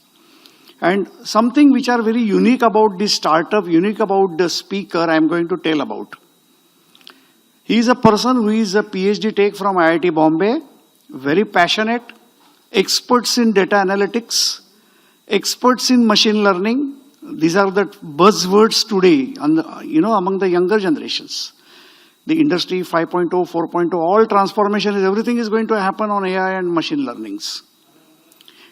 And something which are very unique about this startup, unique about the speaker, I am going to tell about. He is a person who is a PhD take from IIT Bombay, very passionate, experts in data analytics, experts in machine learning. These are the buzzwords today, among the younger generations. The industry 5.0, 4.0, all transformation is everything is going to happen on AI and machine learnings.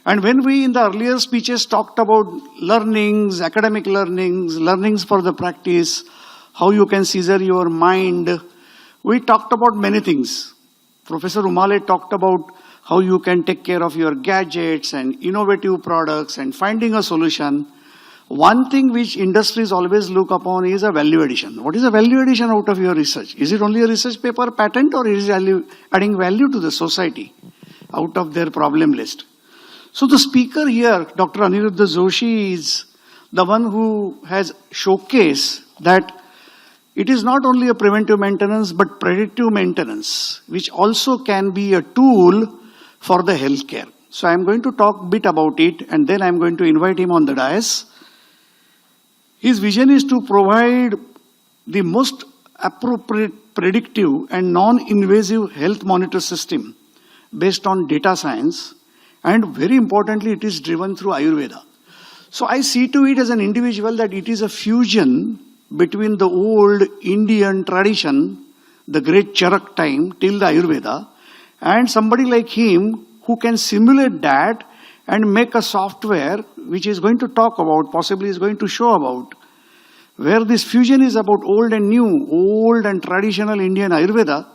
And when we in the earlier speeches talked about learnings, academic learnings for the practice, how you can seize your mind, we talked about many things. Professor Umale talked about how you can take care of your gadgets and innovative products and finding a solution. One thing which industries always look upon is a value addition. What is a value addition out of your research? Is it only a research paper patent, or is it adding value to the society out of their problem list? So the speaker here, Dr. Aniruddha Joshi, is the one who has showcased that it is not only a preventive maintenance but predictive maintenance, which also can be a tool for the healthcare. So I am going to talk a bit about it, and then I am going to invite him on the dais. His vision is to provide the most appropriate predictive and non-invasive health monitor system based on data science, and very importantly, it is driven through Ayurveda. So I see to it as an individual that it is a fusion between the old Indian tradition, the great Charak time till the Ayurveda, and somebody like him who can simulate that and make a software which is going to talk about, possibly is going to show about, where this fusion is about old and new, old and traditional Indian Ayurveda,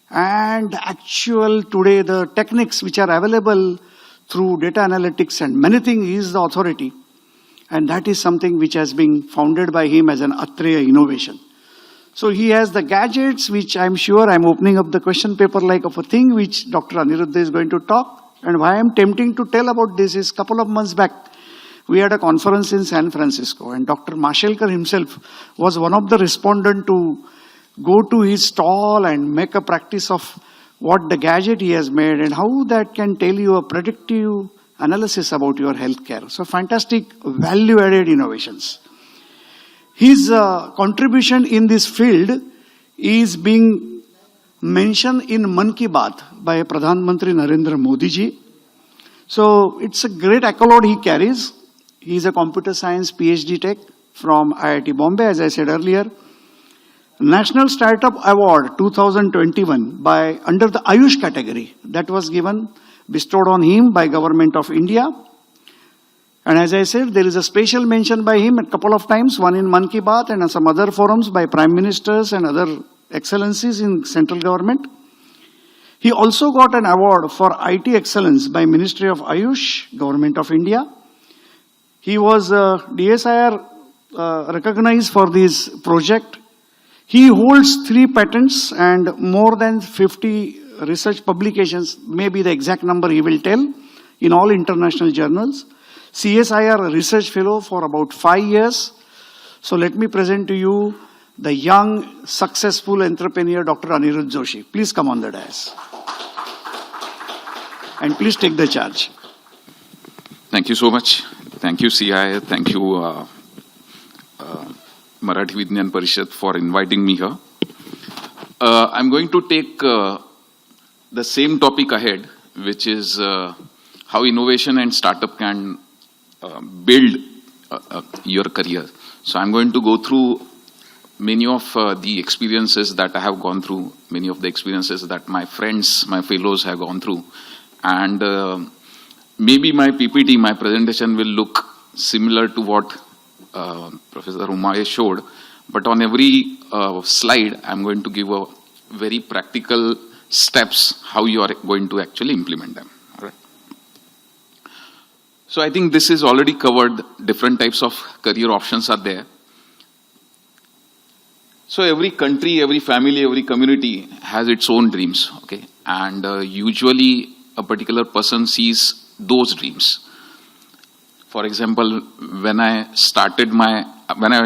and actual today the techniques which are available through data analytics and many things is the authority. And that is something which has been founded by him as an CiiA innovation. So he has the gadgets, which I'm sure I'm opening up the question paper like of a thing which Dr. Aniruddha is going to talk. And why I'm tempting to tell about this is couple of months back, we had a conference in San Francisco, and Dr. Mashelkar himself was one of the respondents to go to his stall and make a practice of what the gadget he has made and how that can tell you a predictive analysis about your healthcare. So fantastic value-added innovations. His contribution in this field is being mentioned in Mann Ki Baat by Pradhan Mantri Narendra Modi ji. So it's a great accolade he carries. He is a computer science PhD tech from IIT Bombay, as I said earlier. National Startup Award 2021 by under the Ayush category that was bestowed on him by Government of India. And as I said, there is a special mention by him a couple of times, one in Mann Ki Baat and some other forums by prime ministers and other excellencies in central government. He also got an award for IT excellence by Ministry of Ayush, Government of India. He was DSIR recognized for this project. He holds 3 patents and more than 50 research publications, maybe the exact number he will tell, in all international journals. CSIR Research Fellow for about 5 years. So let me present to you the young, successful entrepreneur, Dr. Aniruddha Joshi. Please come on the dais. And please take the charge. Thank you so much. Thank you, CiiA. Thank you, Marathi Vignan Parishad, for inviting me here. I'm going to take the same topic ahead, which is how innovation and startup can build your career. So I'm going to go through many of the experiences that I have gone through, many of the experiences that my friends, my fellows have gone through. And maybe my PPT, my presentation will look similar to what Professor Umaye showed, but on every slide, I'm going to give a very practical steps how you are going to actually implement them. All right. So I think this is already covered. Different types of career options are there. So every country, every family, every community has its own dreams, okay? And usually a particular person sees those dreams. For example, when I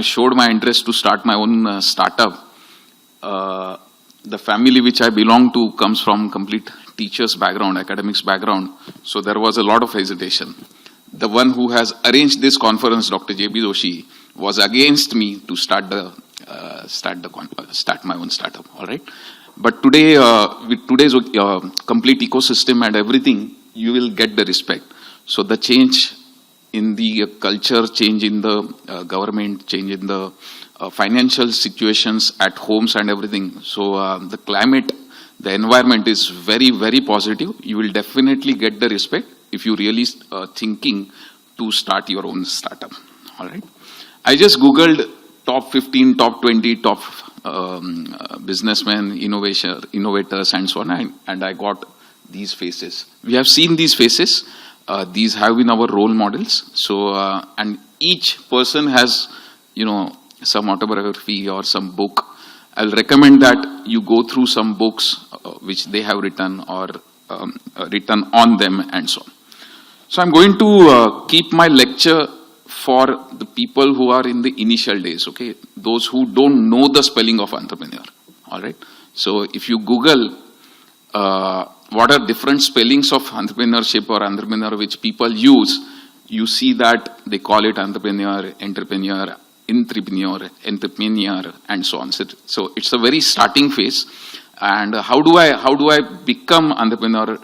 showed my interest to start my own startup, the family which I belong to comes from complete teacher's background, academics background. So there was a lot of hesitation. The one who has arranged this conference, Dr. J.B. Doshi, was against me to start my own startup. All right. But today, with today's complete ecosystem and everything, you will get the respect. So the change in the culture, change in the government, change in the financial situations at homes and everything. So the climate, the environment is very, very positive. You will definitely get the respect if you really thinking to start your own startup. All right. I just Googled top 15, top 20, top businessmen, innovators, and so on, and I got these faces. We have seen these faces. These have been our role models. So, and each person has, some autobiography or some book. I'll recommend that you go through some books which they have written or written on them and so on. So I'm going to keep my lecture for the people who are in the initial days, okay? Those who don't know the spelling of entrepreneur, all right? So if you Google what are different spellings of entrepreneurship or entrepreneur which people use, you see that they call it entrepreneur, entrepreneur, and so on. So it's a very starting phase. And how do I become entrepreneur?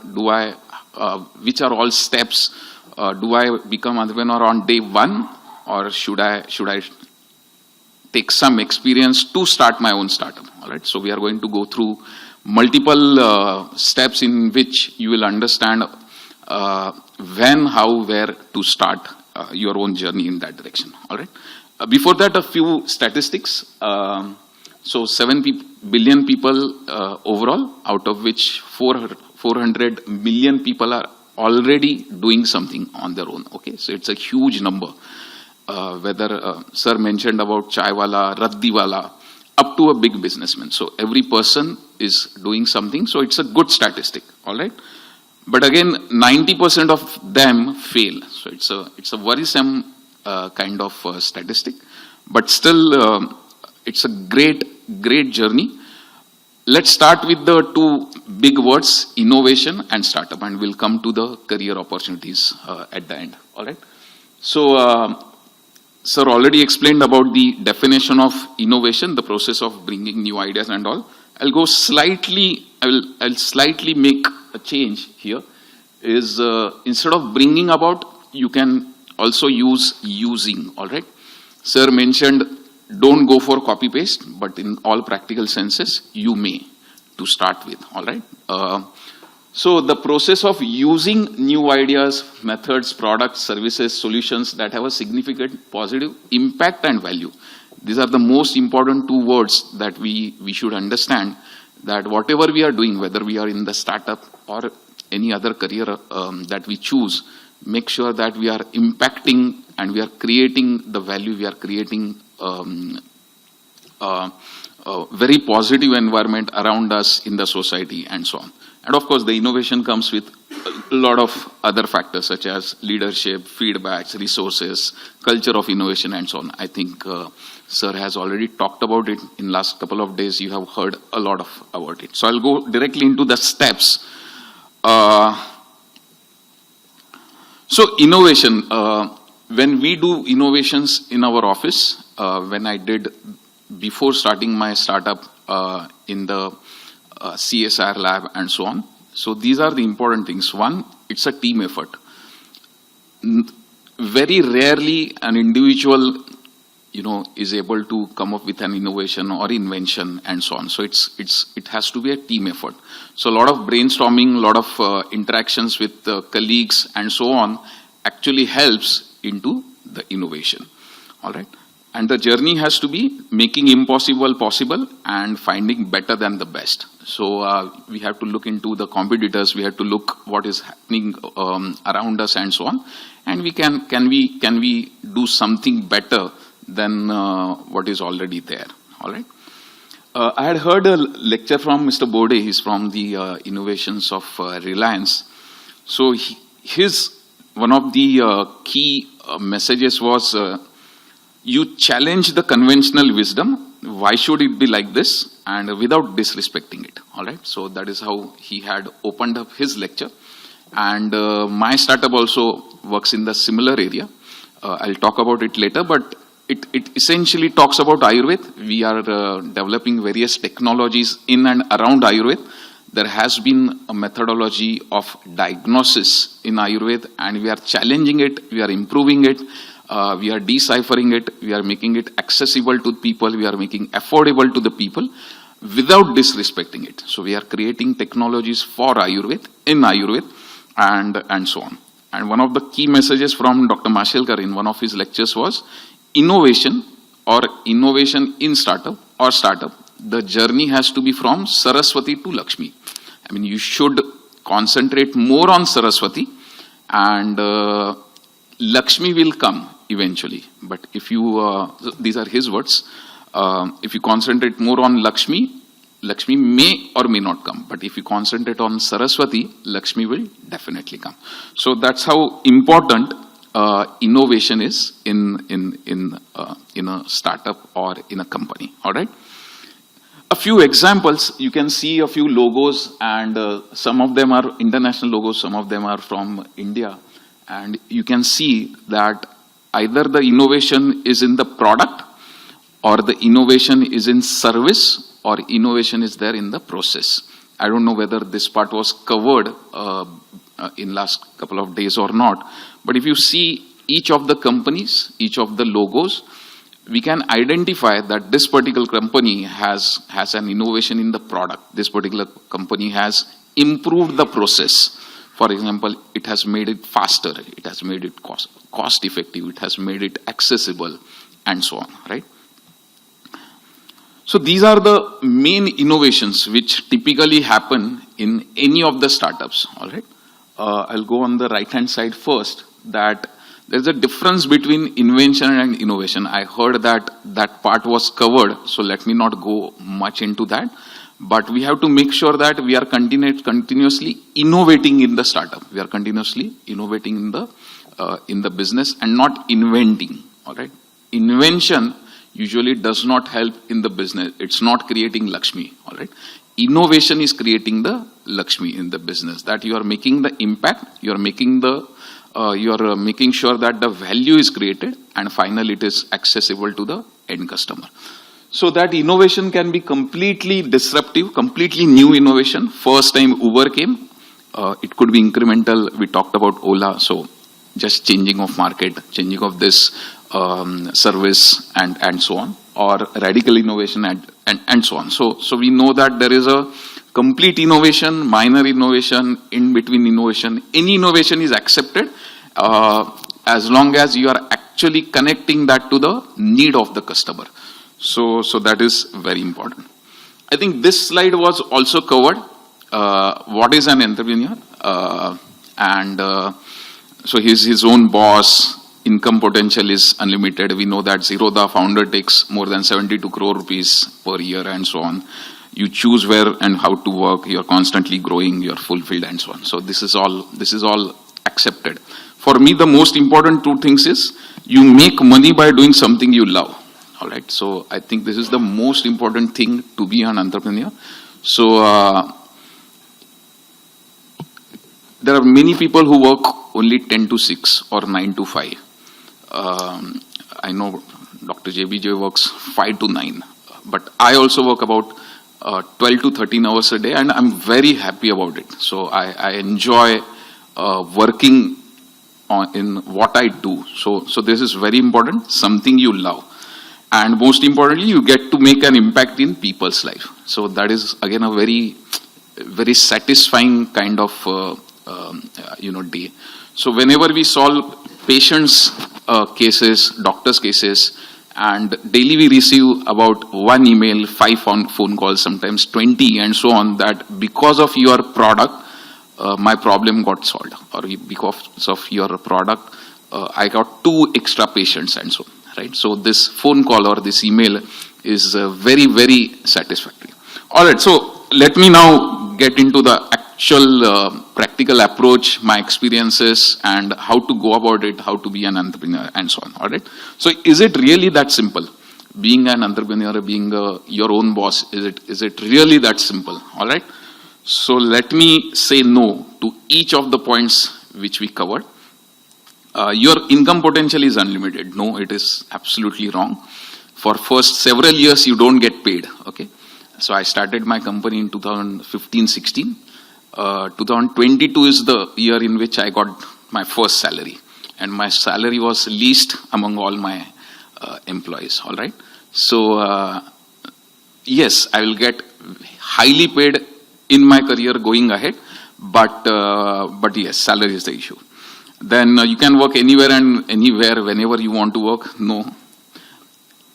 Which are all steps? Do I become entrepreneur on day one, or should I take some experience to start my own startup? All right. So we are going to go through multiple steps in which you will understand when, how, where to start your own journey in that direction. All right. Before that, a few statistics. So 7 billion people overall, out of which 400 million people are already doing something on their own. Okay, so it's a huge number. Whether sir mentioned about chaiwala, raddiwala, up to a big businessman. So every person is doing something. So it's a good statistic. All right. But again, 90% of them fail. So it's a worrisome kind of statistic. But still, it's a great journey. Let's start with the two big words, innovation and startup, and we'll come to the career opportunities at the end. All right. So, sir already explained about the definition of innovation, the process of bringing new ideas and all. I'll slightly make a change here. Is instead of bringing about, you can also use using. All right. Sir mentioned, don't go for copy paste, but in all practical senses, you may to start with. All right. So the process of using new ideas, methods, products, services, solutions that have a significant positive impact and value. These are the most important two words that we should understand, that whatever we are doing, whether we are in the startup or any other career that we choose, make sure that we are impacting and we are creating the value, we are creating a very positive environment around us in the society and so on. And of course, the innovation comes with a lot of other factors such as leadership, feedbacks, resources, culture of innovation and so on. I think sir has already talked about it in last couple of days. You have heard a lot about it. So I'll go directly into the steps. So innovation, when we do innovations in our office, when I did before starting my startup in the CSR lab and so on, So these are the important things. One, it's a team effort. Very rarely an individual, is able to come up with an innovation or invention and so on. So it has to be a team effort. So a lot of brainstorming, a lot of interactions with colleagues and so on actually helps into the innovation. All right. And the journey has to be making impossible possible and finding better than the best. So we have to look into the competitors. We have to look what is happening around us and so on. And we can we do something better than what is already there. All right. I had heard a lecture from Mr. Bode. He's from the innovations of Reliance. So one of the key messages was you challenge the conventional wisdom. Why should it be like this? And without disrespecting it. All right. So that is how he had opened up his lecture. And my startup also works in the similar area. I'll talk about it later, but it essentially talks about Ayurveda. We are developing various technologies in and around Ayurveda. There has been a methodology of diagnosis in Ayurveda, and we are challenging it, we are improving it, we are deciphering it, we are making it accessible to people, we are making affordable to the people without disrespecting it. So we are creating technologies for Ayurveda, in Ayurveda, and so on. And one of the key messages from Dr. Mashelkar in one of his lectures was innovation or innovation in startup or startup. The journey has to be from Saraswati to Lakshmi. I mean, you should concentrate more on Saraswati and Lakshmi will come eventually. But if you, these are his words, if you concentrate more on Lakshmi, Lakshmi may or may not come. But if you concentrate on Saraswati, Lakshmi will definitely come. So that's how important innovation is in a startup or in a company. All right. A few examples, you can see a few logos, and some of them are international logos, some of them are from India. And you can see that either the innovation is in the product, or the innovation is in service, or innovation is there in the process. I don't know whether this part was covered in last couple of days or not. But if you see each of the companies, each of the logos, we can identify that this particular company has an innovation in the product. This particular company has improved the process. For example, it has made it faster, it has made it cost effective, it has made it accessible, and so on, right? So these are the main innovations which typically happen in any of the startups, all right? I'll go on the right-hand side first, that there's a difference between invention and innovation. I heard that part was covered, so let me not go much into that. But we have to make sure that we are continuously innovating in the startup. We are continuously innovating in the business and not inventing, all right? Invention usually does not help in the business. It's not creating Lakshmi, all right? Innovation is creating the Lakshmi in the business, that you are making the impact, you are making sure that the value is created, and finally it is accessible to the end customer. So that innovation can be completely disruptive, completely new innovation. First time Uber came, it could be incremental. We talked about Ola, so just changing of market, changing of this service and so on, or radical innovation and so on. So we know that there is a complete innovation, minor innovation, in between innovation. Any innovation is accepted as long as you are actually connecting that to the need of the customer. So that is very important. I think this slide was also covered. What is an entrepreneur? So he's his own boss. Income potential is unlimited. We know that Zerodha founder takes more than 72 crore rupees per year and so on. You choose where and how to work. You're constantly growing. You're fulfilled and so on. So this is all accepted. For me, the most important two things is you make money by doing something you love. All right. So I think this is the most important thing to be an entrepreneur. So there are many people who work only 10 to 6 or 9 to 5. I know Dr. JBJ works 5 to 9, but I also work about 12 to 13 hours a day, and I'm very happy about it. So I enjoy working in what I do. So this is very important, something you love. And most importantly, you get to make an impact in people's life. So that is again a very, very satisfying kind of, day. So whenever we solve patients' cases, doctors' cases, and daily we receive about 1 email, 5 phone calls, sometimes 20, and so on, that because of your product, my problem got solved, or because of your product, I got 2 extra patients, and so on. Right? So this phone call or this email is very, very satisfactory. All right, so let me now get into the actual practical approach, my experiences, and how to go about it, how to be an entrepreneur, and so on. All right. So is it really that simple? Being an entrepreneur, being your own boss, is it really that simple? All right. So let me say no to each of the points which we covered. Your income potential is unlimited. No, it is absolutely wrong. For first several years, you don't get paid. Okay. So I started my company in 2015-16. 2022 is the year in which I got my first salary. And my salary was least among all my employees. All right. So, yes, I will get highly paid in my career going ahead. But yes, salary is the issue. Then you can work anywhere and anywhere whenever you want to work. No,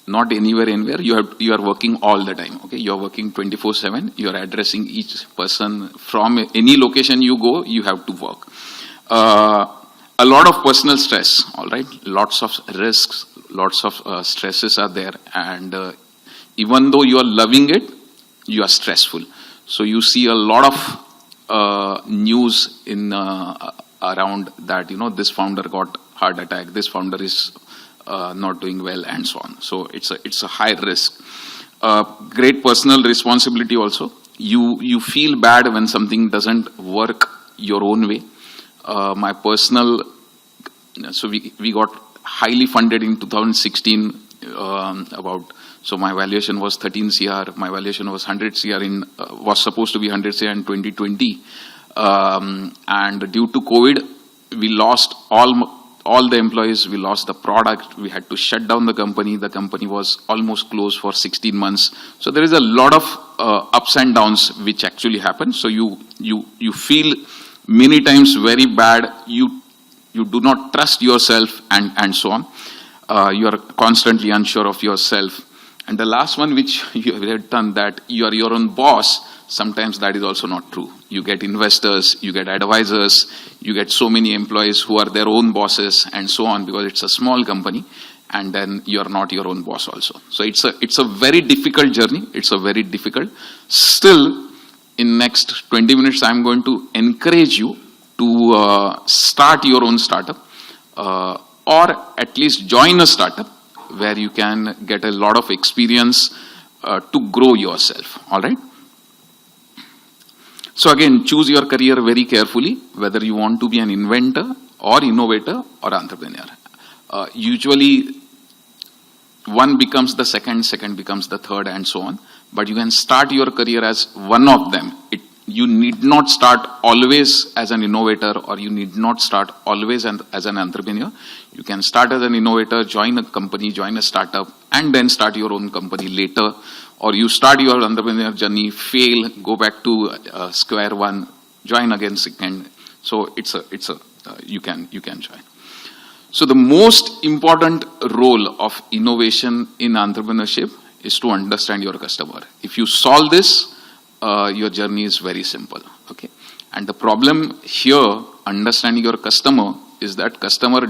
not anywhere, anywhere. You are working all the time. Okay, you are working 24/7. You are addressing each person from any location you go. You have to work. A lot of personal stress. All right, lots of risks, lots of stresses are there, and even though you are loving it, you are stressful. So you see a lot of news in. Around that, this founder got heart attack, this founder is not doing well, and so on. So it's a high risk. Great personal responsibility also. You feel bad when something doesn't work your own way. My personal, so we got highly funded in 2016 so my valuation was 13 CR, my valuation was 100 CR was supposed to be 100 CR in 2020. And due to COVID, we lost all the employees, we lost the product, we had to shut down the company. The company was almost closed for 16 months. So there is a lot of ups and downs which actually happen. So you feel many times very bad. You do not trust yourself, and so on. You are constantly unsure of yourself. And the last one which you have done, that you are your own boss, sometimes that is also not true. You get investors, you get advisors, you get so many employees who are their own bosses, and so on, because it's a small company, and then you are not your own boss also. So it's a very difficult journey. It's a very difficult. Still, in next 20 minutes, I'm going to encourage you to start your own startup, or at least join a startup where you can get a lot of experience to grow yourself. All right. So again, choose your career very carefully, whether you want to be an inventor or innovator or entrepreneur. Usually, one becomes the second becomes the third, and so on. But you can start your career as one of them. You need not start always as an innovator, or you need not start always as an entrepreneur. You can start as an innovator, join a company, join a startup, and then start your own company later. Or you start your entrepreneur journey, fail, go back to square one, join again second. So you can join. So the most important role of innovation in entrepreneurship is to understand your customer. If you solve this, your journey is very simple. Okay, and the problem here, understanding your customer, is that customer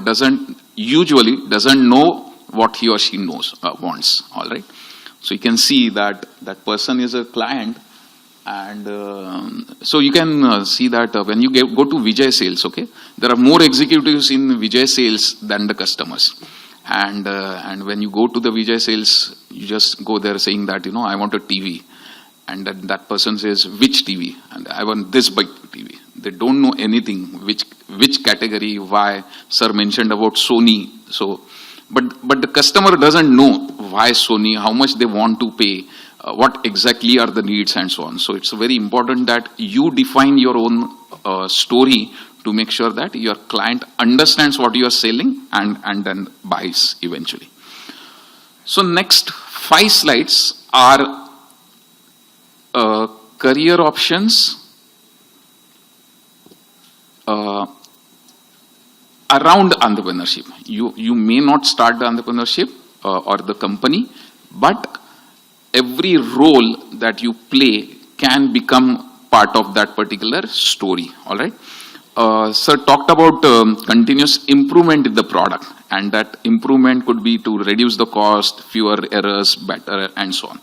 usually doesn't know what he or she wants. All right. So you can see that person is a client, and so you can see that when you go to Vijay Sales, okay, there are more executives in Vijay Sales than the customers. And when you go to the Vijay Sales, you just go there saying that, I want a TV. And that person says, which TV? And I want this big TV. They don't know anything, which category, why. Sir mentioned about Sony. So, but the customer doesn't know why Sony, how much they want to pay, what exactly are the needs and so on. So it's very important that you define your own story to make sure that your client understands what you are selling and then buys eventually. So next 5 slides are career options around entrepreneurship. You may not start the entrepreneurship or the company, but every role that you play can become part of that particular story. All right. Sir talked about continuous improvement in the product, and that improvement could be to reduce the cost, fewer errors, better, and so on.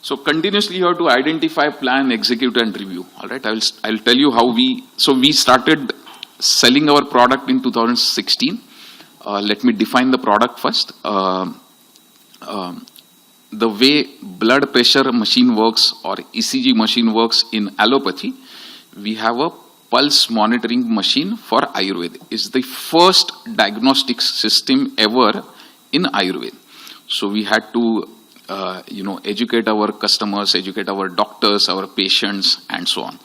So continuously you have to identify, plan, execute, and review. All right. I'll tell you how we started selling our product in 2016. Let me define the product first. The way blood pressure machine works or ECG machine works in allopathy, we have a pulse monitoring machine for Ayurveda. It's the first diagnostic system ever in Ayurveda. So we had to, educate our customers, educate our doctors, our patients, and so on.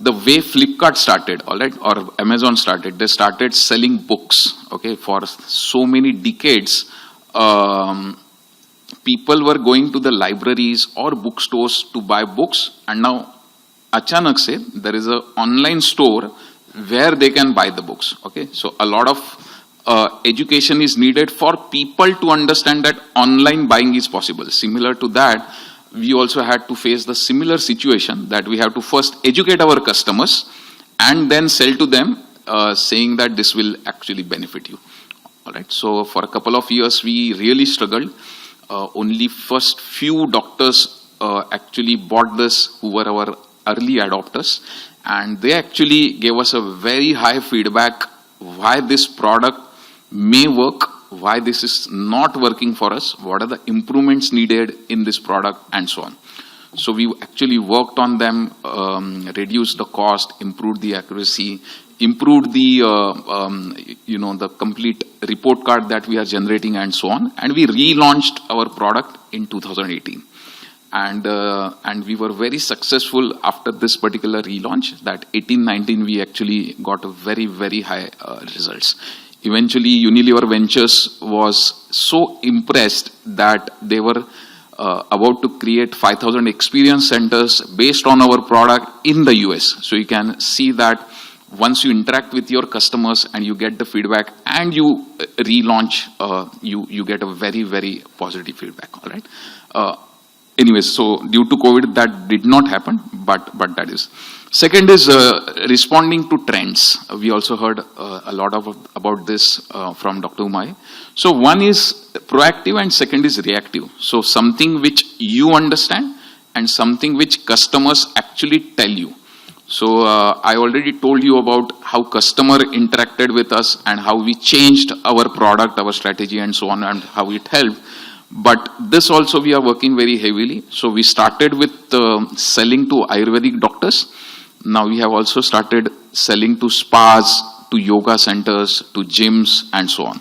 The way Flipkart started, all right, or Amazon started, they started selling books. Okay, for so many decades, people were going to the libraries or bookstores to buy books, and now achanak se there is a online store where they can buy the books. Okay, so a lot of education is needed for people to understand that online buying is possible. Similar to that, we also had to face the similar situation that we have to first educate our customers and then sell to them, saying that this will actually benefit you. All right. So for a couple of years, we really struggled. Only first few doctors actually bought this, who were our early adopters, and they actually gave us a very high feedback why this product may work, why this is not working for us, what are the improvements needed in this product, and so on. So we actually worked on them, reduced the cost, improved the accuracy, improved the the complete report card that we are generating, and so on. And we relaunched our product in 2018. And we were very successful after this particular relaunch. That 18-19 we actually got a very, very high results. Eventually, Unilever Ventures was so impressed that they were about to create 5,000 experience centers based on our product in the US. So you can see that once you interact with your customers and you get the feedback and you relaunch, you get a very, very positive feedback. All right. Anyways, so due to COVID, that did not happen, but that is. Second is responding to trends. We also heard a lot about this from Dr. Umay. So one is proactive and second is reactive. So something which you understand and something which customers actually tell you. So I already told you about how customer interacted with us and how we changed our product, our strategy, and so on, and how it helped. But this also we are working very heavily. So we started with selling to Ayurvedic doctors. Now we have also started selling to spas, to yoga centers, to gyms, and so on.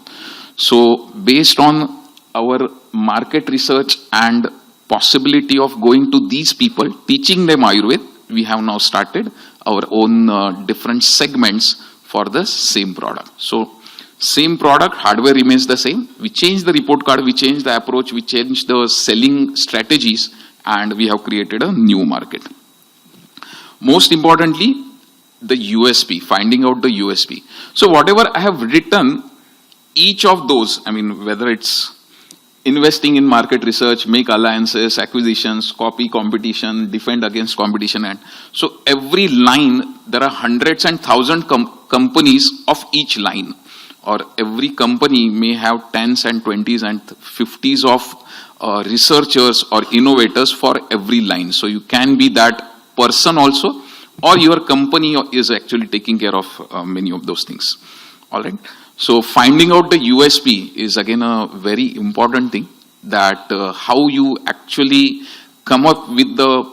So based on our market research and possibility of going to these people, teaching them Ayurveda, we have now started our own different segments for the same product. So same product, hardware remains the same. We change the report card, we change the approach, we change the selling strategies, and we have created a new market. Most importantly, the USP, finding out the USP. So whatever I have written, each of those, I mean, whether it's investing in market research, make alliances, acquisitions, copy competition, defend against competition, and so every line, there are hundreds and thousands companies of each line. Or every company may have 10s and 20s and 50s of researchers or innovators for every line. So you can be that person also, or your company is actually taking care of many of those things. All right. So finding out the USP is again a very important thing, that how you actually come up with the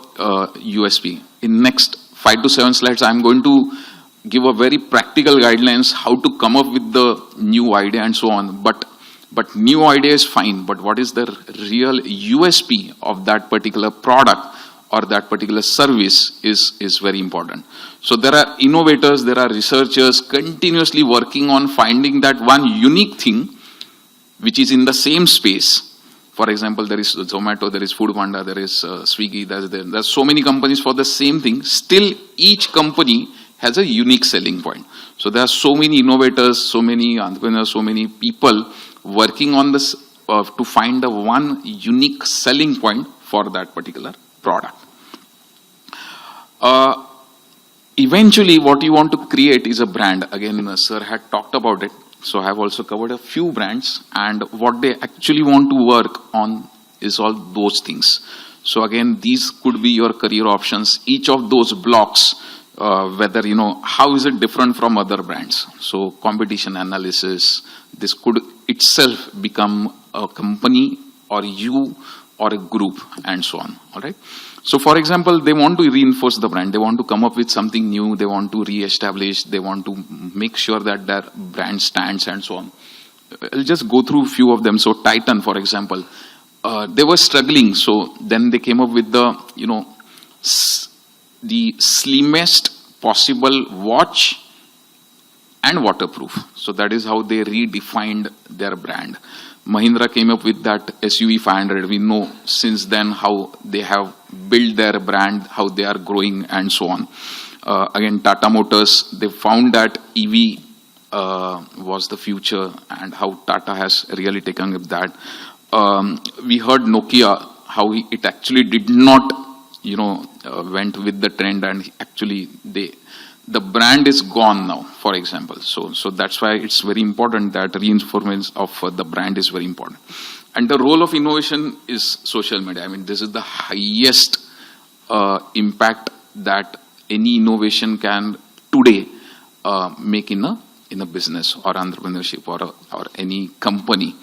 USP. In next 5 to 7 slides, I'm going to give a very practical guidelines how to come up with the new idea and so on. But But new idea is fine, but what is the real USP of that particular product or that particular service is very important. So there are innovators, there are researchers continuously working on finding that one unique thing which is in the same space. For example, there is Zomato, there is Food Panda, there is Swiggy, there's so many companies for the same thing. Still, each company has a unique selling point. So there are so many innovators, so many entrepreneurs, so many people working on this to find the one unique selling point for that particular product. Eventually, what you want to create is a brand. Again, sir had talked about it. So I have also covered a few brands, and what they actually want to work on is all those things. So again, these could be your career options. Each of those blocks, whether, how is it different from other brands? So competition analysis, this could itself become a company or you or a group and so on, all right? So for example, they want to reinforce the brand. They want to come up with something new. They want to re-establish. They want to make sure that their brand stands and so on. I'll just go through a few of them. So Titan, for example, they were struggling. So then they came up with the, the slimmest possible watch and waterproof. So that is how they redefined their brand. Mahindra came up with that SUV 500. We know since then how they have built their brand, how they are growing and so on. Again, Tata Motors, they found that EV was the future and how Tata has really taken up that. We heard Nokia, how it actually did not, went with the trend, and actually the brand is gone now, for example. So that's why it's very important that reinforcement of the brand is very important. And the role of innovation is social media. I mean, this is the highest impact that any innovation can today make in a business or entrepreneurship or any company.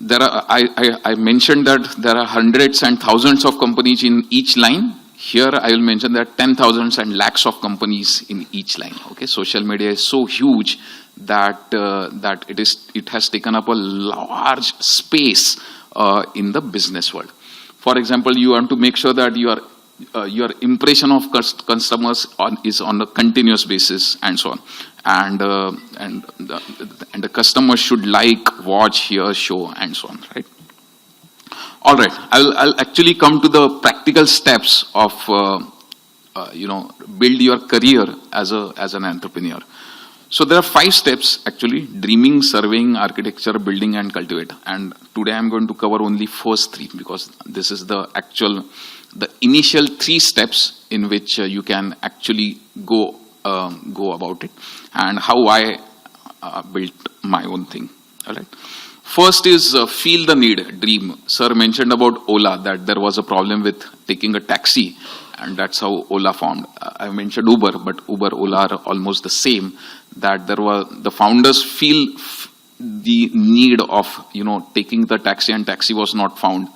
There are, I mentioned that there are hundreds and thousands of companies in each line. Here I will mention that 10,000s and lakhs of companies in each line. Okay, social media is so huge that it has taken up a large space in the business world. For example, you want to make sure that your impression of customers is on a continuous basis and so on, and the customer should like, watch, hear, show, and so on, right? All right, I'll actually come to the practical steps of build your career as an entrepreneur. So there are 5 steps actually: dreaming, surveying, architecture, building, and cultivate. And today I'm going to cover only first 3 because this is the initial 3 steps in which you can actually go about it, and how I built my own thing. All right. First is feel the need, dream. Sir mentioned about Ola, that there was a problem with taking a taxi, and that's how Ola formed. I mentioned Uber, but Uber, Ola are almost the same. That the founders feel the need of taking the taxi, and taxi was not found,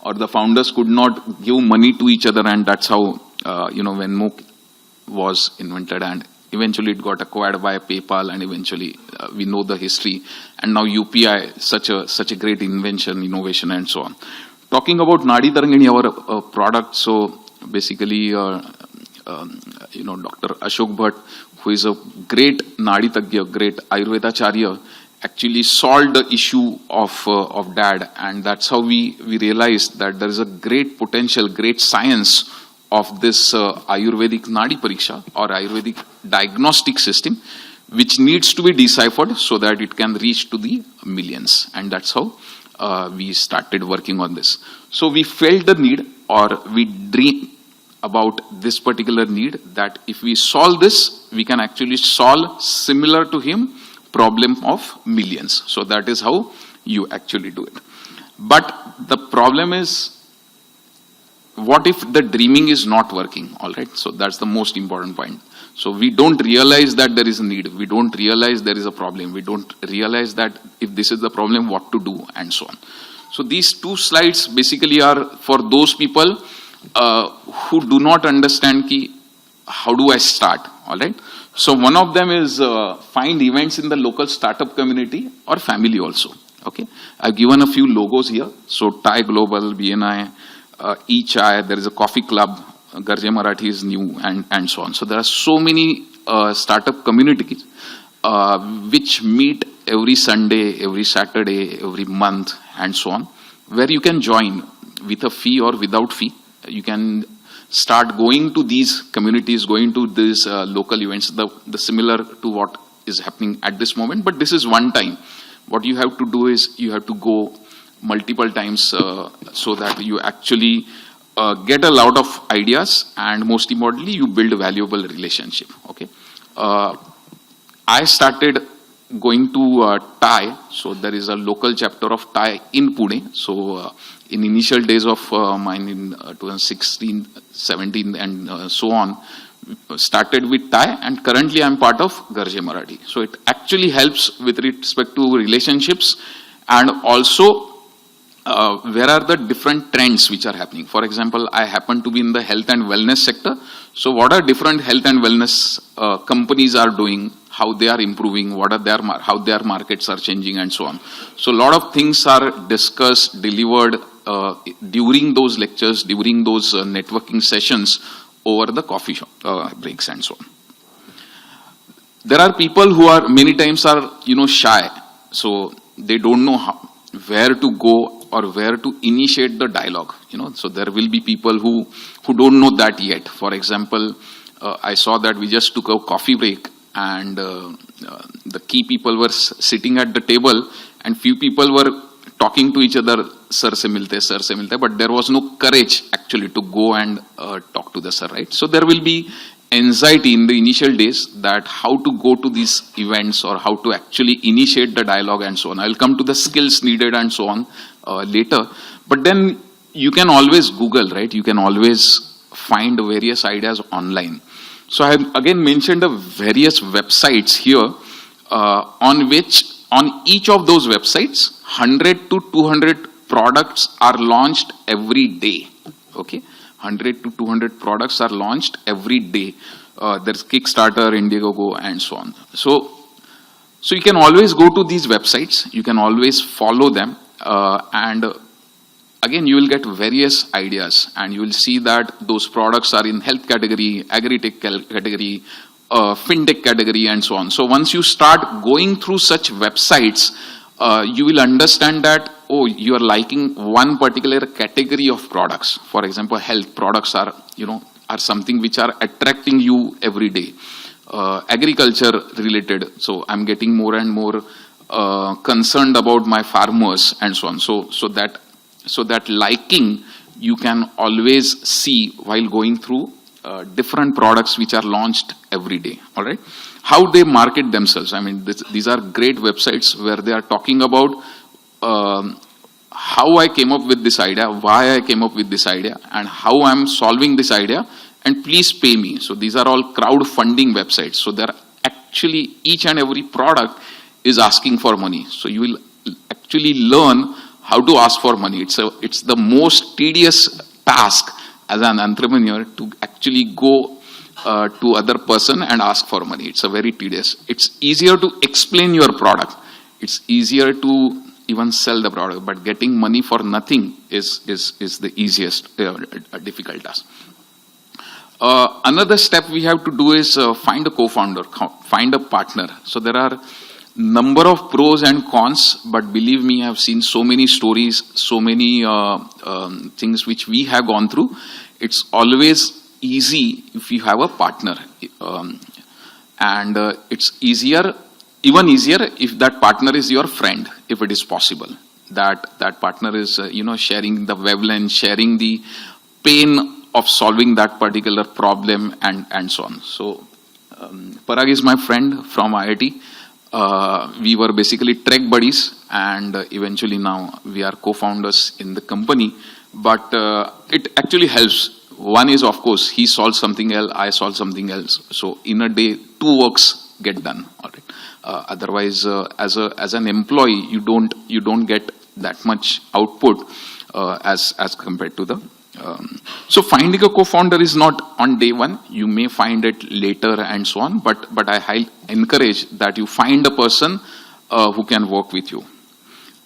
or the founders could not give money to each other, and that's how Venmo was invented, and eventually it got acquired by PayPal, and eventually we know the history. And now UPI, such a great invention, innovation, and so on. Talking about Nadi Tarangini, our product, so basically, Dr. Ashok Bhatt, who is a great Nadi Tagya, great Ayurvedacharya, actually solved the issue of DAD, and that's how we realized that there is a great potential, great science of this Ayurvedic Nadi Pariksha or Ayurvedic diagnostic system, which needs to be deciphered so that it can reach to the millions. And that's how we started working on this. So we felt the need, or we dream about this particular need, that if we solve this, we can actually solve similar to him problem of millions. So that is how you actually do it. But the problem is, what if the dreaming is not working? All right, so that's the most important point. So we don't realize that there is a need. We don't realize there is a problem. We don't realize that if this is the problem, what to do, and so on. So these 2 slides basically are for those people who do not understand ki how do I start? All right. So one of them is find events in the local startup community or family also. Okay. I've given a few logos here. So Thai Global, BNI, CiiA-3, there is a coffee club, Garje Marathi is new, and so on. So there are so many startup communities which meet every Sunday, every Saturday, every month, and so on, where you can join with a fee or without fee. You can start going to these communities, going to these local events, the similar to what is happening at this moment, but this is one time. What you have to do is you have to go multiple times so that you actually get a lot of ideas, and most importantly, you build a valuable relationship. Okay. I started going to Thai, so there is a local chapter of Thai in Pune. So in initial days of mine in 2016, 17 and so on, started with Thai, and currently I'm part of Garje Marathi. So it actually helps with respect to relationships, and also where are the different trends which are happening. For example, I happen to be in the health and wellness sector. So what are different health and wellness companies are doing, how they are improving, what are how their markets are changing, and so on. So a lot of things are discussed, delivered during those lectures, during those networking sessions over the coffee shop breaks and so on. There are people who are many times are shy, so they don't know where to go or where to initiate the dialogue. So there will be people who don't know that yet. For example, I saw that we just took a coffee break, and the key people were sitting at the table, and few people were talking to each other, sir se milte, but there was no courage actually to go and talk to the sir, right? So there will be anxiety in the initial days that how to go to these events or how to actually initiate the dialogue and so on. I'll come to the skills needed and so on later. But then you can always Google, right? You can always find various ideas online. So I have again mentioned the various websites here on each of those websites, 100 to 200 products are launched every day. Okay, 100 to 200 products are launched every day. There's Kickstarter, Indiegogo, and so on. So you can always go to these websites. You can always follow them, and again, you will get various ideas, and you will see that those products are in health category, agri-tech category, fintech category, and so on. So once you start going through such websites, you will understand that, oh, you are liking one particular category of products. For example, health products are something which are attracting you every day. Agriculture related, so I'm getting more and more concerned about my farmers and so on. So that liking you can always see while going through different products which are launched every day. All right, how they market themselves. I mean, these are great websites where they are talking about how I came up with this idea, why I came up with this idea, and how I'm solving this idea, and please pay me. So these are all crowdfunding websites. So they're actually each and every product is asking for money. So you will actually learn how to ask for money. It's the most tedious task as an entrepreneur to actually go to other person and ask for money. It's a very tedious. It's easier to explain your product. It's easier to even sell the product, but getting money for nothing is the easiest difficult task. Another step we have to do is find a co-founder, find a partner. So there are number of pros and cons, but believe me, I've seen so many stories, so many things which we have gone through. It's always easy if you have a partner, and it's even easier if that partner is your friend, if it is possible. That partner is sharing the wavelength, sharing the pain of solving that particular problem, and so on. So Parag is my friend from IIT. We were basically trek buddies, and eventually now we are co-founders in the company. But it actually helps. One is, of course, he solves something else, I solve something else. So in a day, two works get done. All right. Otherwise, as an employee, you don't get that much output as compared to the So finding a co-founder is not on day one. You may find it later and so on, but I highly encourage that you find a person who can work with you.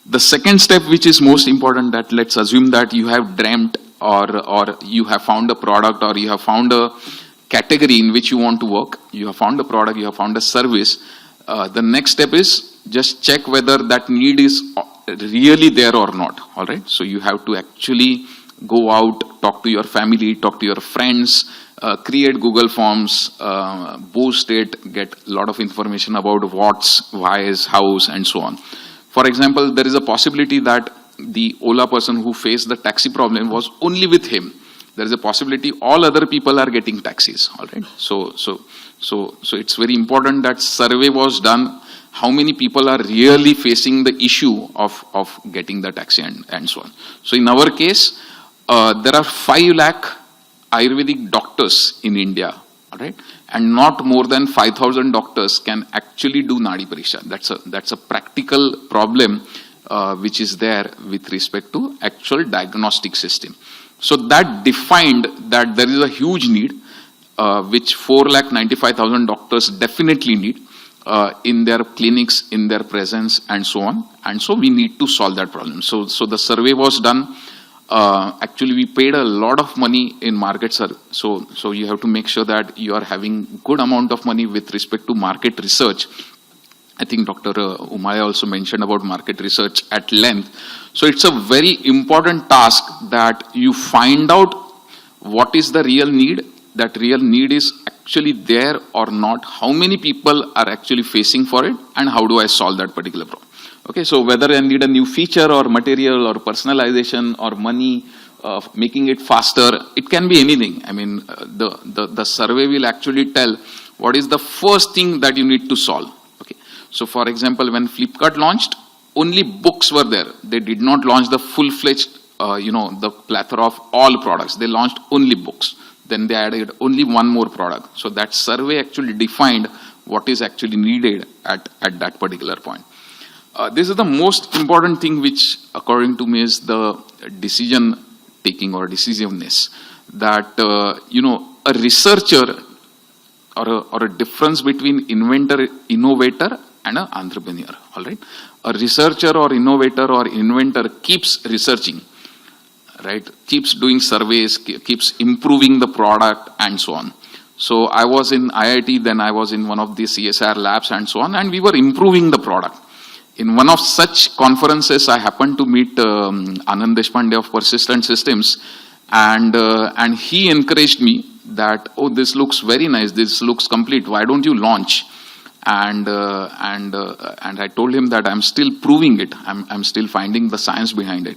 The second step, which is most important, that let's assume that you have dreamt or you have found a product or you have found a category in which you want to work. You have found a product, you have found a service. The next step is just check whether that need is really there or not. All right. So you have to actually go out, talk to your family, talk to your friends, create Google Forms, boost it, get a lot of information about what's, why's, how's, and so on. For example, there is a possibility that the Ola person who faced the taxi problem was only with him. There is a possibility all other people are getting taxis. All right. So it's very important that survey was done. How many people are really facing the issue of getting the taxi and so on. So in our case, there are 5 lakh Ayurvedic doctors in India, all right, and not more than 5,000 doctors can actually do Nadi Pariksha. That's a practical problem which is there with respect to actual diagnostic system. So that defined that there is a huge need which 4,95,000 doctors definitely need in their clinics, in their presence, and so on. And so we need to solve that problem. So the survey was done. Actually, we paid a lot of money in market search. So you have to make sure that you are having good amount of money with respect to market research. I think Dr. Umaya also mentioned about market research at length. So it's a very important task that you find out what is the real need, that real need is actually there or not, how many people are actually facing for it, and how do I solve that particular problem. Okay, so whether I need a new feature or material or personalization or money, making it faster, it can be anything. I mean, the survey will actually tell what is the first thing that you need to solve. Okay, so for example, when Flipkart launched, only books were there. They did not launch the full-fledged, the plethora of all products. They launched only books. Then they added only one more product. So that survey actually defined what is actually needed at that particular point. This is the most important thing which, according to me, is the decision taking or decisiveness. That, a researcher or a difference between inventor, innovator, and an entrepreneur. All right. A researcher or innovator or inventor keeps researching, right? Keeps doing surveys, keeps improving the product, and so on. So I was in IIT, then I was in one of the CSR labs and so on, and we were improving the product. In one of such conferences, I happened to meet Anand Deshpande of Persistent Systems, and he encouraged me that, oh, this looks very nice, this looks complete, why don't you launch? And I told him that I'm still proving it, I'm still finding the science behind it.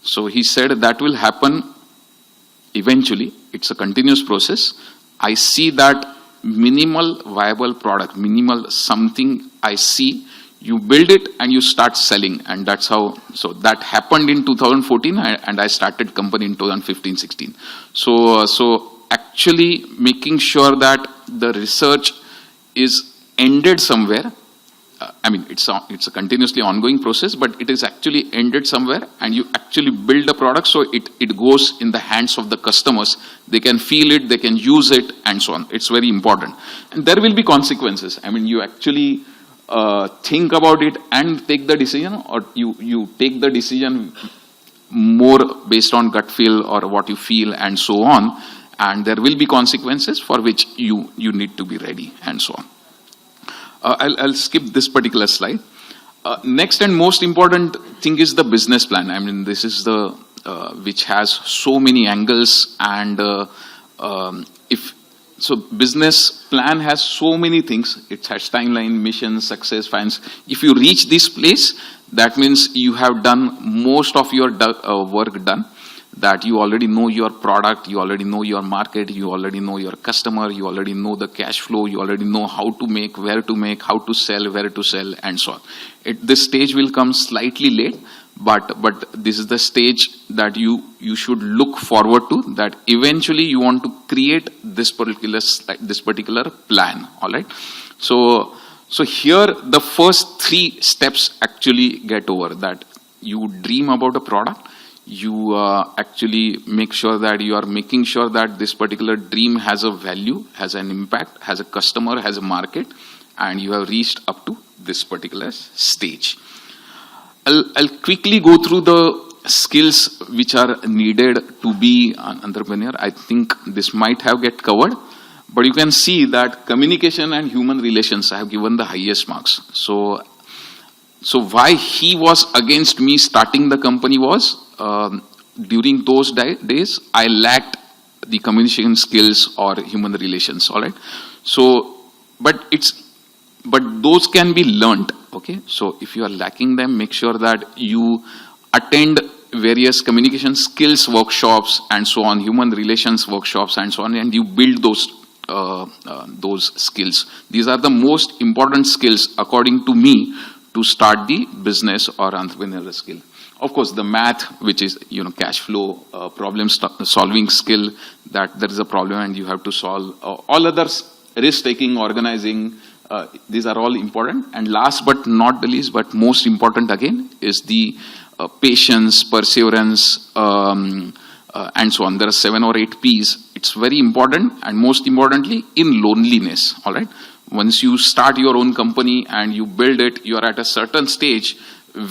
So he said that will happen eventually, it's a continuous process. I see that minimal viable product, minimal something I see, you build it and you start selling, and that's how. So that happened in 2014, and I started company in 2015-16. So actually making sure that the research is ended somewhere. I mean, it's a continuously ongoing process, but it is actually ended somewhere, and you actually build a product so it goes in the hands of the customers. They can feel it, they can use it, and so on. It's very important, and there will be consequences. I mean, you actually think about it and take the decision, or you take the decision more based on gut feel or what you feel and so on, and there will be consequences for which you need to be ready and so on. I'll skip this particular slide. Next and most important thing is the business plan. I mean, this is the which has so many angles, and so business plan has so many things. It has timeline, mission, success, finance. If you reach this place, that means you have done most of your work done. That you already know your product, you already know your market, you already know your customer, you already know the cash flow, you already know how to make, where to make, how to sell, where to sell, and so on. This stage will come slightly late, but this is the stage that you should look forward to, that eventually you want to create this particular plan. All right. So here the first 3 steps actually get over. That you dream about a product, You actually make sure that you are making sure that this particular dream has a value, has an impact, has a customer, has a market, and you have reached up to this particular stage. I'll quickly go through the skills which are needed to be an entrepreneur. I think this might have get covered, but you can see that communication and human relations I have given the highest marks. So why he was against me starting the company was, during those days, I lacked the communication skills or human relations, all right? So, but those can be learned, okay? So if you are lacking them, make sure that you attend various communication skills workshops and so on, human relations workshops and so on, and you build those skills. These are the most important skills, according to me, to start the business or entrepreneurial skill. Of course, the math, which is, cash flow, problem solving skill, that there is a problem and you have to solve. All others, risk taking, organizing, these are all important. And last but not the least, but most important again, is the patience, perseverance, and so on. There are 7 or 8 P's. It's very important, and most importantly, in loneliness, all right? Once you start your own company and you build it, you are at a certain stage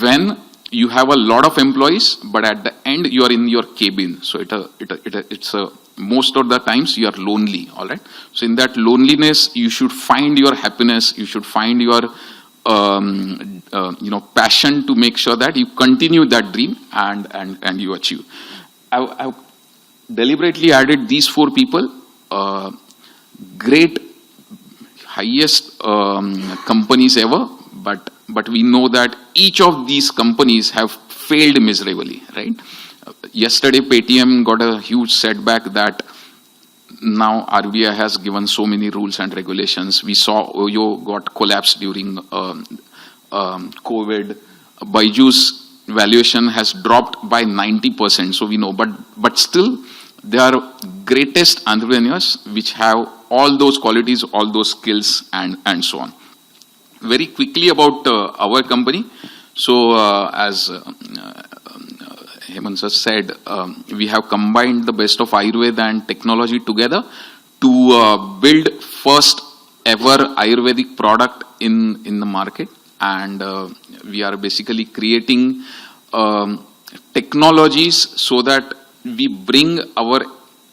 when you have a lot of employees, but at the end you are in your cabin. So it's most of the times you are lonely, all right? So in that loneliness, you should find your happiness. You should find your passion to make sure that you continue that dream and you achieve. I've deliberately added these 4 people, great, highest companies ever, but we know that each of these companies have failed miserably, right? Yesterday, Paytm got a huge setback that now RBI has given so many rules and regulations. We saw Oyo got collapsed during COVID. Byju's valuation has dropped by 90%, so we know. But still, they are greatest entrepreneurs which have all those qualities, all those skills, and so on. Very quickly about our company. So as Hemant sir said, we have combined the best of Ayurveda and technology together to build first ever Ayurvedic product in the market. And we are basically creating technologies so that we bring our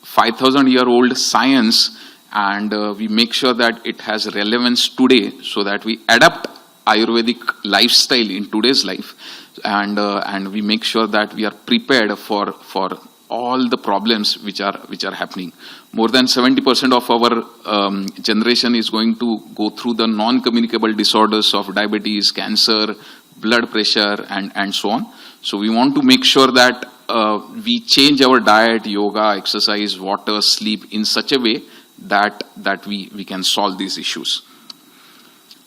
5,000-year-old science and we make sure that it has relevance today, so that we adapt Ayurvedic lifestyle in today's life, and we make sure that we are prepared for all the problems which are happening. More than 70% of our generation is going to go through the non-communicable disorders of diabetes, cancer, blood pressure, and so on. So we want to make sure that we change our diet, yoga, exercise, water, sleep in such a way that we can solve these issues.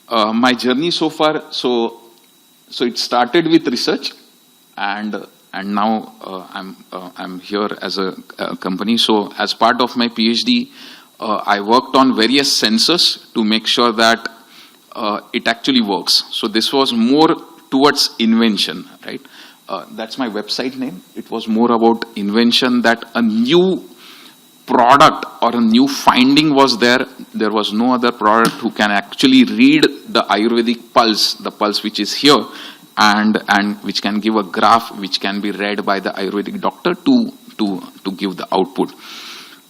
My journey so far, so it started with research, and now I'm here as a company. So as part of my PhD, I worked on various sensors to make sure that it actually works. So this was more towards invention, right? That's my website name. It was more about invention, that a new product or a new finding was there. There was no other product who can actually read the Ayurvedic pulse, the pulse which is here, and which can give a graph which can be read by the Ayurvedic doctor to give the output.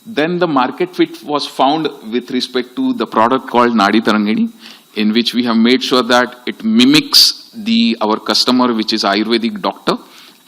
Then the market fit was found with respect to the product called Nadi Tarangini, in which we have made sure that it mimics our customer, which is Ayurvedic doctor,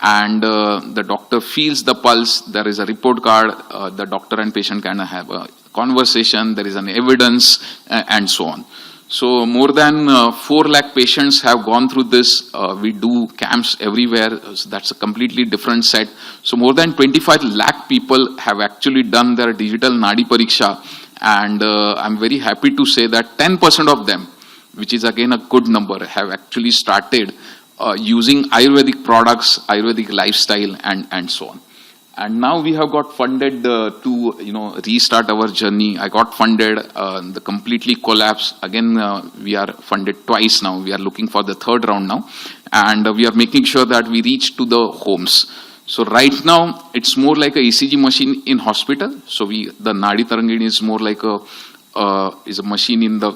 and the doctor feels the pulse. There is a report card. The doctor and patient can have a conversation. There is an evidence, and so on. So more than 4 lakh patients have gone through this. We do camps everywhere. So that's a completely different set. So more than 25 lakh people have actually done their digital Nadi Pariksha, and I'm very happy to say that 10% of them, which is again a good number, have actually started using Ayurvedic products, Ayurvedic lifestyle, and so on. And now we have got funded to restart our journey. I got funded, the completely collapsed. Again, we are funded twice now. We are looking for the 3rd round now, and we are making sure that we reach to the homes. So right now, it's more like a ECG machine in hospital. So the Nadi Tarangini is more like is a machine in the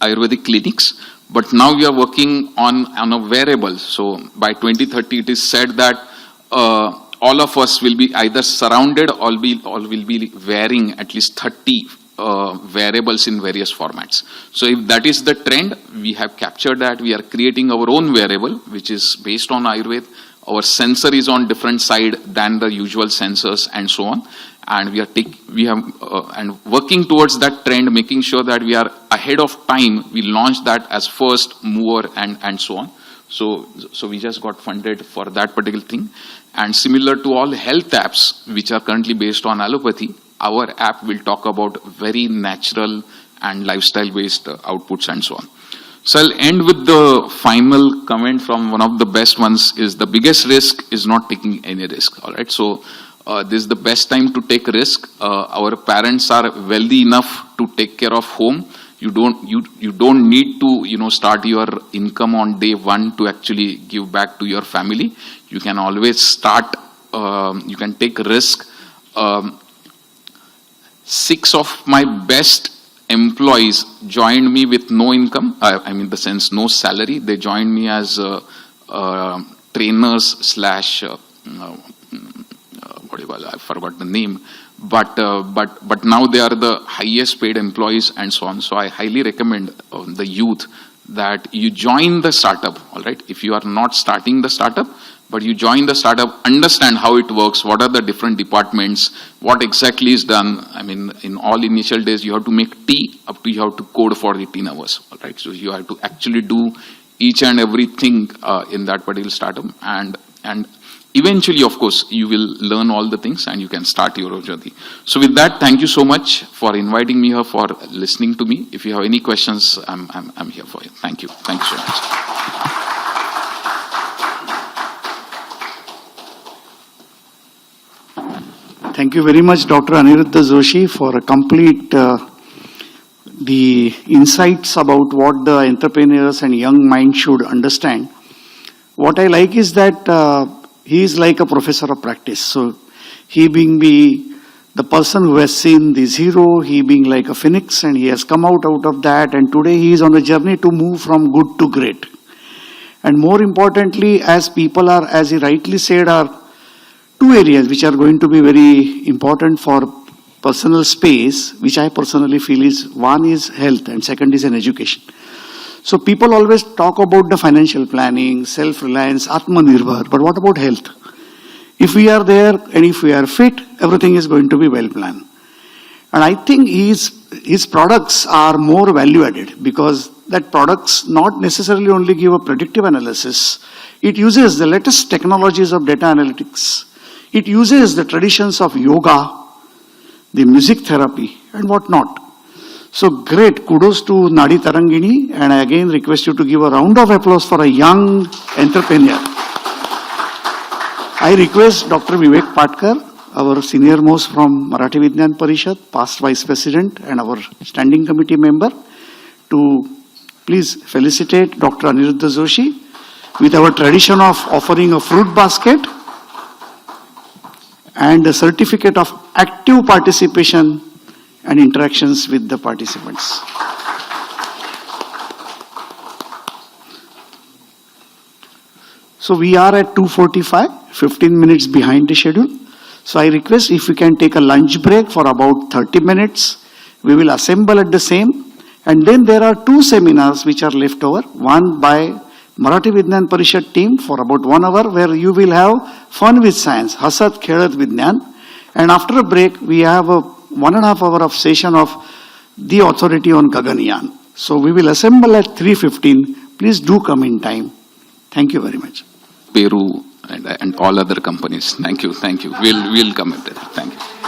Ayurvedic clinics. But now we are working on a wearable. So by 2030, it is said that all of us will be either surrounded or will be wearing at least 30 wearables in various formats. So if that is the trend, we have captured that. We are creating our own wearable, which is based on Ayurveda. Our sensor is on different side than the usual sensors and so on. And we have working towards that trend, making sure that we are ahead of time. We launch that as first mover and so on. So we just got funded for that particular thing. And similar to all health apps, which are currently based on allopathy, our app will talk about very natural and lifestyle-based outputs and so on. So I'll end with the final comment from one of the best ones is the biggest risk is not taking any risk. All right. So this is the best time to take risk. Our parents are wealthy enough to take care of home. You don't need to start your income on day one to actually give back to your family. You can always start. You can take risk. 6 of my best employees joined me with no income. I mean, the sense no salary. They joined me as trainers slash whatever, I forgot the name. But now they are the highest paid employees and so on. So I highly recommend the youth that you join the startup. All right, if you are not starting the startup, but you join the startup, understand how it works, what are the different departments, what exactly is done. I mean, in all initial days, you have to make tea, up to you have to code for 18 hours, all right? So you have to actually do each and everything in that particular startup. And eventually, of course, you will learn all the things and you can start your journey. So with that, thank you so much for inviting me here, for listening to me. If you have any questions, I'm here for you. Thank you. Thank you so much. Thank you very much, Dr. Aniruddha Joshi, for a complete the insights about what the entrepreneurs and young minds should understand. What I like is that he is like a professor of practice. So he being the person who has seen the zero, he being like a phoenix, and he has come out of that, and today he is on a journey to move from good to great. And more importantly, as people are, as he rightly said, are two areas which are going to be very important for personal space, which I personally feel is, one is health and second is an education. So people always talk about the financial planning, self-reliance, Atmanirbhar, but what about health? If we are there and if we are fit, everything is going to be well planned. And I think his products are more value added because that products not necessarily only give a predictive analysis. It uses the latest technologies of data analytics. It uses the traditions of yoga, the music therapy, and whatnot. So great, kudos to Nadi Tarangini, and I again request you to give a round of applause for a young entrepreneur. I request Dr. Vivek Patkar, our senior most from Marathi Vigyan Parishad, past vice president and our standing committee member, to please felicitate Dr. Aniruddha Joshi with our tradition of offering a fruit basket and a certificate of active participation and interactions with the participants. So we are at 2:45, 15 minutes behind the schedule. So I request if we can take a lunch break for about 30 minutes. We will assemble at the same. And then there are 2 seminars which are left over. One by Marathi Vigyan Parishad team for about 1 hour, where you will have fun with science, Hasat Khelat Vigyan. And after a break, we have a 1.5 hour of session of the authority on Gaganyaan. So we will assemble at 3:15. Please do come in time. Thank you very much. Peru and all other companies. Thank you. We'll come at that. Thank you.